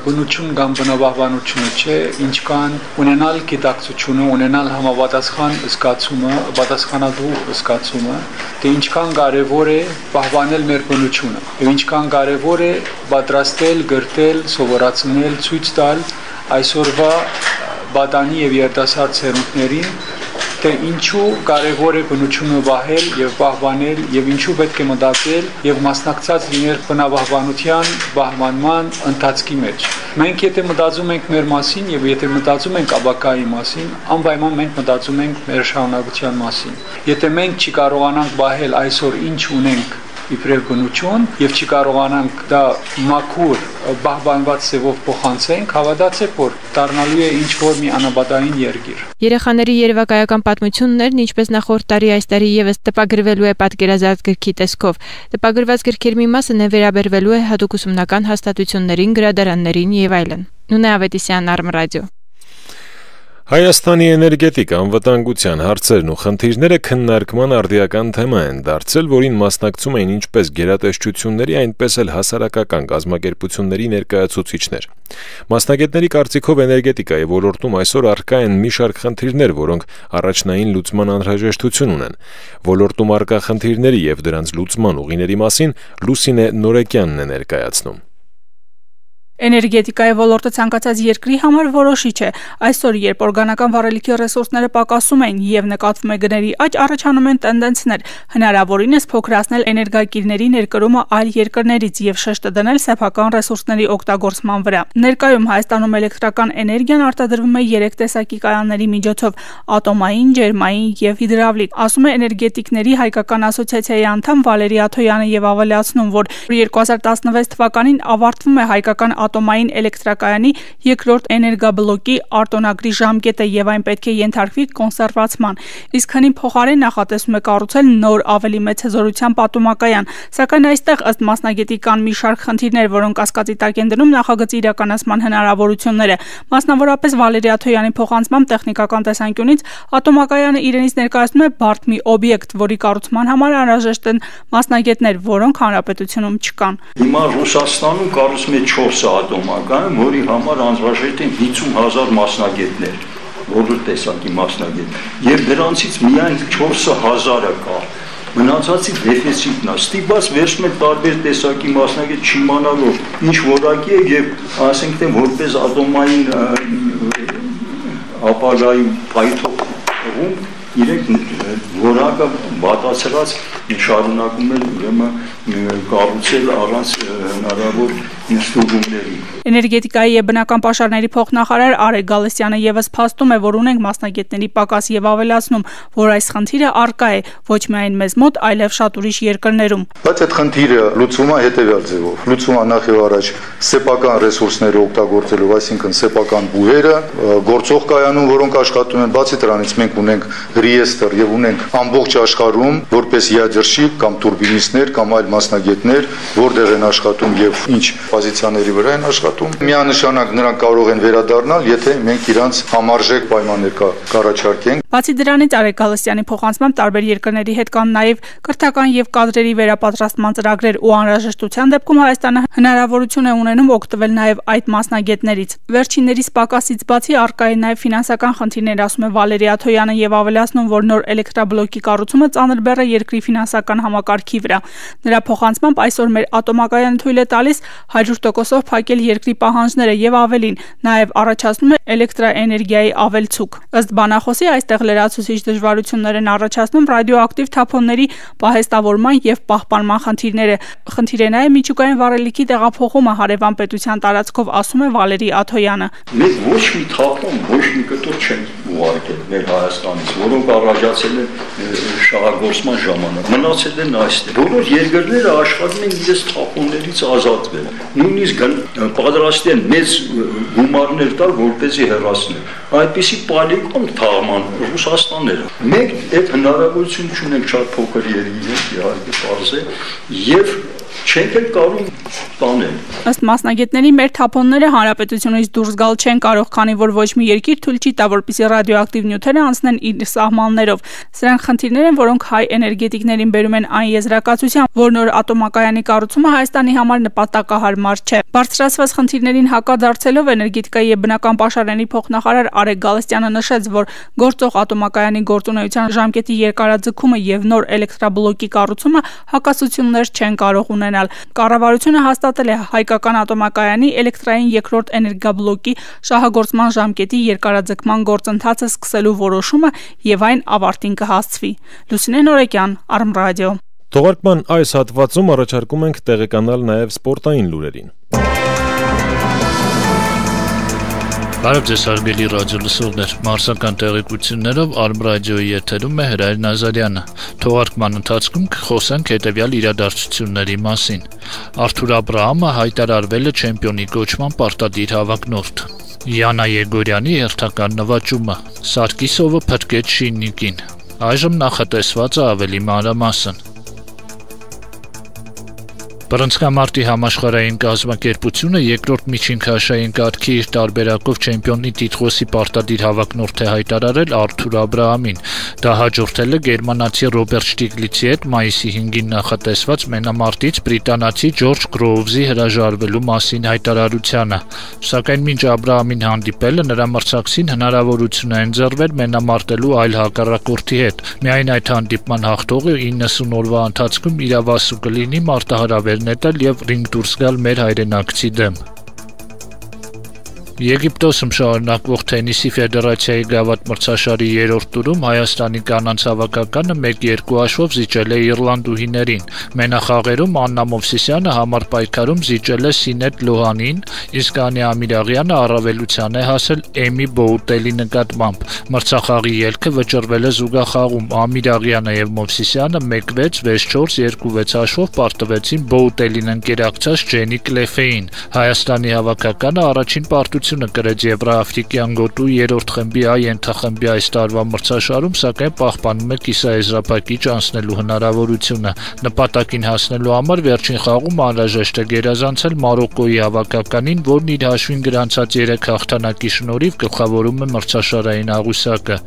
բնություն կամ բնապահպանությունը չէ, ինչ կան ունենալ գիտակցությունը, ունենալ համապատասխան զգացումը, պատասխանատու զգացումը, թե ինչքան կարևոր է պահպանել մեր բնությունը եւ ինչքան կարևոր է պատրաստել, գրտել, սովորացնել, ցույց տալ այսօրվա պատանի եւ երիտասարդ ցերունքներին, թե ինչու կարևոր է բնությունը վահել եւ պահպանել եւ ինչու պետք է մտածել եւ մասնակցած լինել բնապահպանության պահպանման ընթացքի մեջ։ Մենք եթե մտածում ենք մեր մասին եւ եթե մտածում ենք ապագայի մասին, անպայման մենք մտածում ենք մեր շարունակության մասին։ Եթե մենք չկարողանանք պահել այսօր ինչ ունենք իբրև բնություն եւ չկարողանանք դա մաքուր պահպանված ձևով փոխանցենք, հավատացեք, որ դառնալու է ինչ որ մի անապատային երկիր։ Երեխաների երևակայական պատմություններն ինչպես նախորդ տարի այս տարի եւս տպագրվելու է պատկերազարդ գրքի տեսքով։ Տպագրված գրքերի մի մասը վերաբերվելու է հատուկ ուսումնական հաստատություններին, գրադարաններին եւ այլն։ Նունե Ավետիսյան, Արմ ռադիո։ Հայաստանի էներգետիկ անվտանգության հարցերն ու խնդիրները քննարկման արդիական թեմա են դարձել, որին մասնակցում էին ինչպես գերատեսչությունների, այնպես էլ հասարակական կազմակերպությունների ներկայացուցիչներ։ Մասնագետների կարծիքով էներգետիկայի ոլորտում այսօր առկա են մի շարք խնդիրներ, որոնք առաջնային լուծման անհրաժեշտություն ունեն։ Ոլորտում առկա խնդիրների եւ դրանց լուծման ուղիների մասին Լուսինե Նորեկյանն է ներկայացնում։ Էներգետիկայի ոլորտը ցանկացած երկրի համար որոշիչ է։ Այսօր, երբ օրգանական վառելիքի ռեսուրսները պակասում են եւ նկատվում է գների աճ, առաջանում են տենդենսներ, հնարավորինս փոքրացնել էներգակիրների ներկրումը այլ երկրներից եւ շեշտը դնել սեփական ռեսուրսների օգտագործման վրա։ Ներկայում Հայաստանում էլեկտրական էներգիան արտադրվում է 3 տեսակի կայանների միջոցով՝ ատոմային, ջերմային եւ հիդրավլիկ։ Ասում է էներգետիկների հայկական ասոցիացիայի անդամ Վալերի Աթոյանը եւ ավելացնում, որ 2016 թվականին ավարտվում է հայկական ատոմային էլեկտրակայանի երկրորդ էներգաբլոկի արտոնագրի ժամկետը եւ այն պետք է ենթարկվի կոնսերվացման։ Իսկ հնի փոխարեն նախատեսում է կառուցել նոր ավելի մեծ հզորության պատումակայան, սակայն այստեղ ըստ մասնագետի կան մի շարք խնդիրներ, որոնք կասկածի տակ են դնում նախագծի իրականացման հնարավորությունները։ Մասնավորապես Վալերի Աթոյանի փոխանցմամբ տեխնիկական տեսանկյունից ատոմակայանը իրենից ներկայացնում է բարդ մի օբյեկտ, որի կառուցման համար անհրաժեշտ են մասնագետներ, որոնք հանրապետությունում չկան։ Հիմա Ռուսաստանում կառուցում է 4 ատոմակայան, որի համար անհրաժեշտ են 50,000 մասնագետներ, բոլոր տեսակի մասնագետ, եւ դրանցից միայն 4,000-ը կա։ Մնացածի դեֆիցիտն է, ստիպված վերցնում են տարբեր տեսակի մասնագետ չիմանալով ինչ որակի է եւ ասենք թե որպես ատոմային ապագայում պայթողում իրենք որակը բացացրած շարունակում են ուրեմն կառուցել առանց հնարավոր ստուգումների։ Էներգետիկայի եւ բնական պաշարների փոխնախարար Արեգ Գալստյանը եւս փաստում է, որ ունենք մասնագետների պակաս եւ ավելացնում, որ այս խնդիրը առկա է ոչ միայն մեզ մոտ, այլև շատ ուրիշ երկրներում։ Բայց այդ խնդիրը լուծվում է հետեւյալ ձևով։ Լուծվում է նախ եւ առաջ սեփական ռեսուրսները օգտագործելով, այսինքն սեփական բուհերը, գործող կայանում, որոնք աշխատում են, բացի դրանից մենք ունենք ռիեստր եւ ունենք ամբողջ աշխարհում որպես յաջրշիկ կամ турբինիստներ կամ այլ մասնագետներ, որտեղ են աշխատում եւ ինչ պոզիցիաների վրա են աշխատում։ Միանշանակ նրանք կարող են վերադառնալ, եթե մենք իրանց համարժեք պայմաններ կառաջարկենք։ Բացի դրանից Արեգ Գալստյանի փոխանցմամբ տարբեր երկրների հետ կան նաև կրթական եւ կադրերի վերապատրաստման ծրագրեր ու անհրաժեշտության դեպքում Հայաստանը հնարավորություն է ունենում օգտվել նաև այդ մասնագետներից։ Վերջիններիս պակասից բացի առկա է նաև ֆինանսական խնդիրներ, ասում է Վալերի Աթոյանը եւ ավելացնում, որ նոր էլեկտրաբլոկի կառուցումը ծանր բեռ է երկրի ֆինանսական համակարգի վրա։ Նրա փոխանցմամբ այսօր մեր ատոմակայանը թույլ է տալիս 100%-ով փակել երկրի պահանջները եւ ավելին, նաև առաջացնում է էլեկտրաէներգիայի ավելցուկ։ Ըստ բանախոսի այստեղ լրացուցիչ դժվարություններ են առաջացնում ռադիոակտիվ թափոնների պահեստավորման եւ պահպանման խնդիրները։ Խնդիր է նաև միջուկային վառելիքի տեղափոխումը հարևան պետության տարածքով, ասում է Վալերի Աթոյանը։ Մենք ոչ մի թափոն, ոչ մի կտոր չենք ուղարկել մեր Հայաստանից, որոնք առաջացել են շահագործման ժամանակ։ Մնացել են այստեղ։ Բոլոր երկրները աշխատում են իրենց թափոններից ազատվել։ Նույնիսկ պատրաստ են մեծ գումարներ տալ, որպեսզի հեռացնեն։ Այդպիսի պալիկոն թաղման Ռուսաստանները։ Մենք այդ հնարավորություն չունենք շատ փոքր երկրի հետ, իհարկե պարզ է, եւ չենք էլ կարող տանել։ Ըստ մասնագետների մեր թափոնները հանրապետությունից դուրս գալ չեն կարող, քանի որ ոչ մի երկիր թույլ չի տա, որպեսզի ռադիոակտիվ նյութերը անցնեն իր սահմաններով։ Սրանք խնդիրներ են, որոնք հայ էներգետիկներին բերում են այն եզրակացության, որ նոր ատոմակայանի կառուցումը Հայաստանի համար նպատակահարմար չէ։ Բարձրացված խնդիրներին հակադարձելով էներգետիկայի եւ բնական պաշարների փոխնախարար Արեգ Գալստյանը նշեց, որ գործող ատոմակայանի գործունեության ժամկետի երկարաձգումը եւ նոր էլեկտրաբլոկի կառուցումը հակասություններ չեն կարող ունենալ։ ունենալ։ Կառավարությունը հաստատել է հայկական ատոմակայանի էլեկտրային երկրորդ էներգաբլոկի շահագործման ժամկետի երկարաձգման գործընթացը սկսելու որոշումը եւ այն ավարտին կհասցվի։ Լուսինե Նորեկյան, Արմրադիո։ Թողարկման այս հատվածում առաջարկում ենք տեղեկանալ նաև սպորտային լուրերին։ Բարև ձեզ հարգելի ռադիոլսողներ, մարզական տեղեկություններով Արմրադիոյի եթերում է Հրայր Նազարյանը։ Թողարկման ընթացքում կխոսենք հետևյալ իրադարձությունների մասին։ Արթուր Աբրահամը հայտարարվել է չեմպիոնի կոչման պարտադիր հավակնորդ։ Յանա Եգորյանի հերթական նվաճումը։ Սարգիսովը փրկեց Շիննիկին։ Այժմ նախատեսվածը ավելի մանրամասն։ Բռնցքամարտի համաշխարհային կազմակերպությունը երկրորդ միջին քաշային կարգի իր տարբերակով չեմպիոնի տիտղոսի պարտադիր հավակնորդ է հայտարարել Արթուր Աբրահամին։ Դա հաջորդել է գերմանացի Ռոբերտ Շտիգլիցի հետ մայիսի 5-ին նախատեսված մենամարտից բրիտանացի Ջորջ Գրոուվզի հրաժարվելու մասին հայտարարությանը։ Սակայն մինչ Աբրահամին հանդիպելը նրա մրցակցին հնարավորություն է ընձեռվել մենամարտելու այլ հակառակորդի հետ։ Միայն այդ հանդիպման հաղթողը 90 օրվա ընթացքում իրավասու կլինի մարտահրավեր նետել եւ ռինգ դուրս գալ մեր հայրենակցի դեմ։ Եգիպտոսում շարունակվող թենիսի ֆեդերացիայի գավաթ մրցաշարի 3-րդ տուրում Հայաստանի կանանց հավաքականը 1-2 հաշվով զիջել է իռլանդուհիներին։ Մենախաղերում Աննա Մովսիսյանը համառ պայքարում զիջել է Սինետ Լոհանին, իսկ Անի Ամիրաղյանը առավելության է հասել Էմի Բոուտելի նկատմամբ։ Մրցախաղի ելքը վճռվել է զուգախաղում։ Ամիրաղյանը եւ Մովսիսյանը 1-6, 6-4, 2-6 հաշվով պարտվեցին Բոուտելին ընկերակցած Ջենի Կլեֆեին։ Հայաստանի հավաքականը առաջին պարտություն կրեց Եվրաաֆրիկյան գոտու 3-րդ խմբի A ենթախմբի այս տարվա մրցաշարում, սակայն պահպանում է կիսաեզրափակիչ անցնելու հնարավորությունը։ Նպատակին հասնելու համար վերջին խաղում անհրաժեշտ է գերազանցել Մարոկկոյի հավաքականին, որն իր հաշվին գրանցած 3 հաղթանակի շնորհիվ գլխավորում է մրցաշարային աղյուսակը։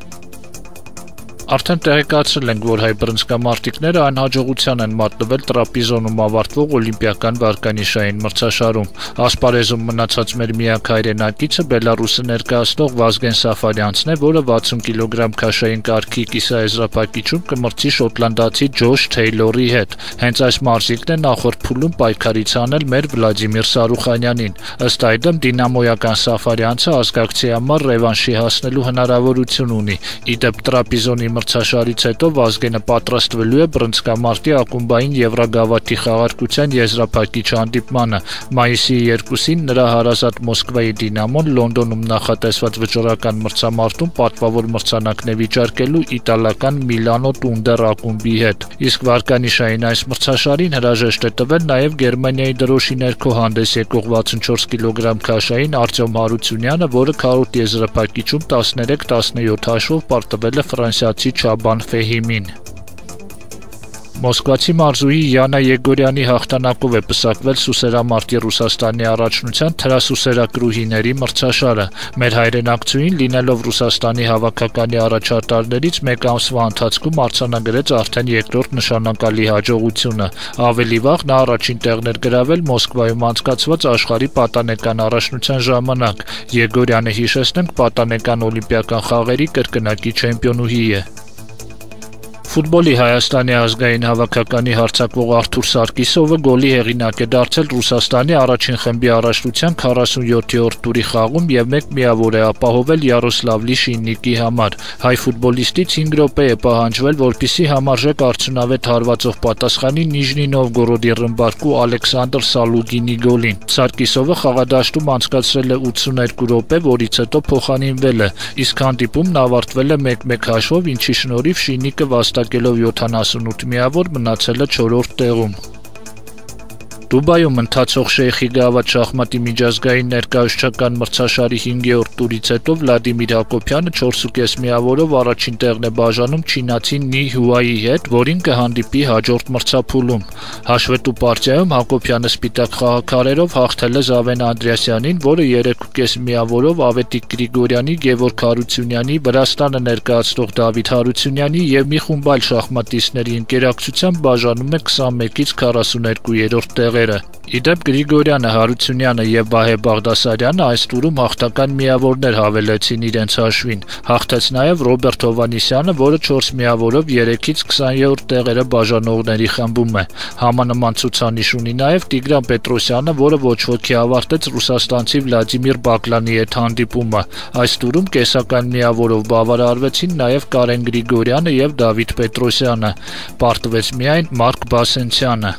Արդեն տեղեկացրել ենք, որ հայ բռնցքամարտիկները անհաջողության են մատնվել տրապիզոնում ավարտվող օլիմպիական վարկանիշային մրցաշարում։ Ասպարեզում մնացած մեր միակ հայրենակիցը Բելարուսը ներկայացնող Վազգեն Սաֆարյանցն է, որը 60 կիլոգրամ քաշային կարգի կիսաեզրափակիչում կմրցի շոտլանդացի Ջոշ Թեյլորի հետ։ Հենց այս մարզիկն է նախորդ փուլում պայքարից անել մեր Վլադիմիր Սարուխանյանին։ Ըստ այդմ դինամոյական Սաֆարյանցը ազգակցի համար ռևանշի հասնելու հնարավորություն ունի։ Իդեպ տրապիզոնի մրցաշարից հետո Վազգենը պատրաստվելու է բռնցքամարտի ակումբային Եվրագավաթի խաղարկության եզրափակիչ հանդիպմանը։ Մայիսի 2-ին նրա հարազատ Մոսկվայի Դինամոն Լոնդոնում նախատեսված վճռական մրցամարտում պատվավոր մրցանակ է վիճարկելու իտալական Միլանո Տունդեր ակումբի հետ։ Իսկ վարկանիշային այս մրցաշարին հրաժեշտ է տվել նաև Գերմանիայի դրոշի ներքո հանդես եկող 64 կիլոգրամ քաշային Արտյոմ Հարությունյանը, որը քառորդ եզրափակիչում 13-17 հաշվով պարտվել է ֆրանսիացի Չաբան Ֆեհիմին։ Մոսկվացի մարզուհի Յանա Եգորյանի հաղթանակով է պսակվել սուսերամարտի Ռուսաստանի առաջնության թրասուսերակրուհիների մրցաշարը։ Մեր հայրենակցուին, լինելով Ռուսաստանի հավաքականի առաջատարներից, 1 ամսվա ընթացքում արձանագրեց արդեն երկրորդ նշանակալի հաջողությունը։ Ավելի վաղ նա առաջին տեղն էր գրավել Մոսկվայում անցկացված աշխարհի պատանեկան առաջնության ժամանակ։ Եգորյանը, հիշեցնենք, պատանեկան օլիմպիական խաղերի կրկնակի չեմպիոնուհի է։ Ֆուտբոլի Հայաստանի ազգային հավաքականի հարձակվող Արթուր Սարգիսովը գոլի հեղինակ է դարձել Ռուսաստանի առաջին խմբի առաջնության 47-րդ տուրի խաղում եւ 1 միավոր է ապահովել Յարոսլավլի Շիննիկի համար։ Հայ ֆուտբոլիստից 5 րոպե է պահանջվել, որպեսզի համարժեք արդյունավետ հարվածով պատասխանի Նիժնի Նովգորոդի ռմբարկու Ալեքսանդր Սալուգինի գոլին։ Սարգիսովը խաղադաշտում անցկացրել է 82 րոպե, որից հետո փոխանինվել է, իսկ հանդիպումն ավարտվել է 1-1 հաշվով, ինչի շնորհիվ Շիննիկը վաստակելով 78 միավոր մնացել է 4-րդ տեղում։ Դուբայում ընթացող Շեյխի գավաթ շախմատի միջազգային ներկայացուցչական մրցաշարի 5-րդ տուրից հետո Վլադիմիր Հակոբյանը 4.5 միավորով առաջին տեղն է բաժանում չինացի Նի Հուայի հետ, որին կհանդիպի հաջորդ մրցափուլում։ Հաշվետու պարտիայում Հակոբյանը սպիտակ խաղաքարերով հաղթել է Զավեն Անդրեասյանին, որը 3.5 միավորով Ավետիք Գրիգորյանի, Գևորգ Հարությունյանի, Վրաստանը ներկայացնող Դավիթ Հարությունյանի եւ մի խումբ այլ շախմատիստների ընկերակցությամբ բաժանում է 21-ից 42-րդ տեղերը։ գոլերը։ Իդեպ Գրիգորյանը, Հարությունյանը եւ Վահե Բաղդասարյանը այս տուրում հաղթական միավորներ հավելեցին իրենց հաշվին։ Հաղթեց նաեւ Ռոբերտ Հովանիսյանը, որը 4 միավորով 3-ից 20-րդ տեղերը բաժանողների խմբում է։ Համանման ցուցանիշ ունի նաեւ Տիգրան Պետրոսյանը, որը ոչ ոքի ավարտեց ռուսաստանցի Վլադիմիր Բակլանի հետ հանդիպումը։ Այս տուրում կեսական միավորով բավարարվեցին նաեւ Կարեն Գրիգորյանը եւ Դավիթ Պետրոսյանը։ Պարտվեց միայն Մարկ Բասենցյանը։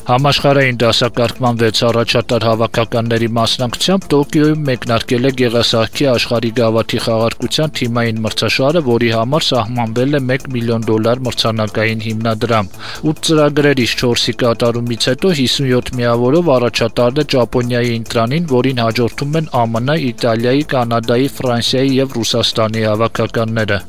Համաշխարհային դասակարգման 6 առաջատար հավաքականների մասնակցությամբ Տոկիոյում մեկնարկել է Գեղասահքի աշխարհի գավաթի խաղարկության թիմային մրցաշարը, որի համար սահմանվել է $1 միլիոն մրցանակային հիմնադրամ։ 8 ծրագրերից 4-ի կատարումից հետո 57 միավորով առաջատարն է Ճապոնիայի Ինտրանին, որին հաջորդում են ԱՄՆ, Իտալիայի, Կանադայի, Ֆրանսիայի եւ Ռուսաստանի հավաքականները։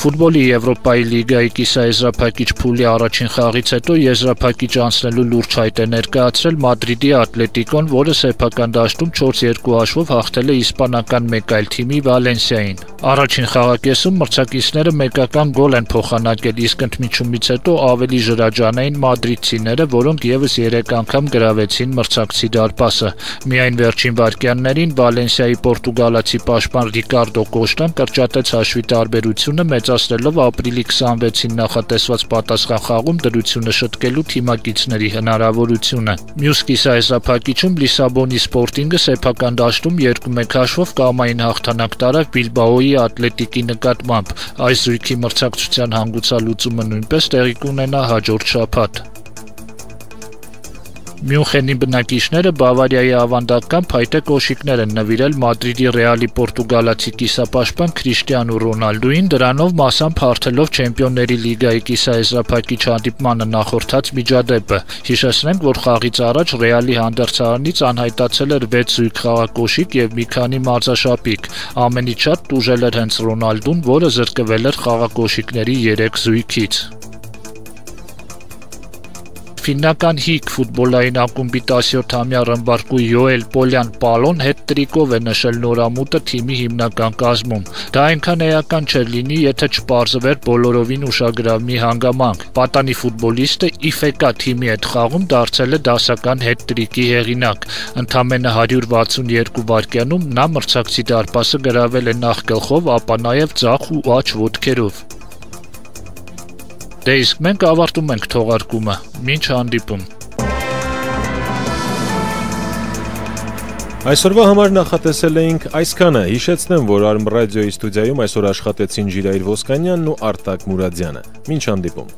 Ֆուտբոլի Եվրոպայի լիգայի կիսաեզրափակիչ փուլի առաջին խաղից հետո եզրափակիչ անցնելու լուրջ հայտ է ներկայացրել Մադրիդի Ատլետիկոն, որը սեփական դաշտում 4-2 հաշվով հաղթել է իսպանական մեկ այլ թիմի Վալենսիային։ Առաջին խաղակեսում մրցակիցները մեկական գոլ են փոխանակել, իսկ ընդմիջումից հետո ավելի ժրաջան էին մադրիդցիները, որոնք եւս 3 անգամ գրավեցին մրցակցի դարպասը։ Միայն վերջին վայրկյաններին Վալենսիայի պորտուգալացի պաշտպան Ռիկարդո Կոշտան կրճատեց հաշվի տարբերությունը մեծացնելով ապրիլի 26-ին նախատեսված պատասխան խաղում դրությունը շտկելու թիմակիցների հնարավորությունը։ Մյուս կիսաեզրափակիչում Լիսաբոնի Սպորտինգը սեփական դաշտում 2-1 հաշվով կամային հաղթանակ տարավ Բիլբաոյի Ատլետիկի նկատմամբ։ Այս զույգի մրցակցության հանգուցալուծումը նույնպես տեղի կունենա հաջորդ շաբաթ։ Մյունխենի բնակիչները Բավարիայի ավանդական փայտե կոշիկներ են նվիրել Մադրիդի Ռեալի պորտուգալացի կիսապաշտպան Քրիշտիանու Ռոնալդուին, դրանով մասամբ հարթելով Չեմպիոնների լիգայի կիսաեզրափակիչ հանդիպմանը նախորդած միջադեպը։ Հիշեցնենք, որ խաղից առաջ Ռեալի հանդերձարանից անհայտացել էր 6 զույգ խաղակոշիկ եւ մի քանի մարզաշապիկ։ Ամենից շատ տուժել էր հենց Ռոնալդուն, որը զրկվել էր խաղակոշիկների 3 զույգից։ Ֆիննական հիկ ֆուտբոլային ակումբի 17-ամյա ռմբարկու Յոել Պոլյան Պալոն հետ-տրիկով է նշել նորամուտը թիմի հիմնական կազմում։ Դա այնքան էական չէր լինի, եթե չպարզվեր բոլորովին ուշագրավ մի հանգամանք։ Պատանի ֆուտբոլիստը IFK թիմի հետ խաղում դարձել է դասական հետ-տրիկի հեղինակ։ Ընդամենը 162 վայրկյանում նա մրցակցի դարպասը գրավել է նախ գլխով, ապա նաև ձախ ու աջ ոտքերով։ Դե իսկ մենք ավարտում ենք թողարկումը։ Մինչ հանդիպում։ Այսօրվա համար նախատեսել էինք այսքանը։ Հիշեցնեմ, որ Արմ ռադիոյի ստուդիայում այսօր աշխատեցին Ժիրայր Ոսկանյանն ու Արտակ Մուրադյանը։ Մինչ հանդիպում։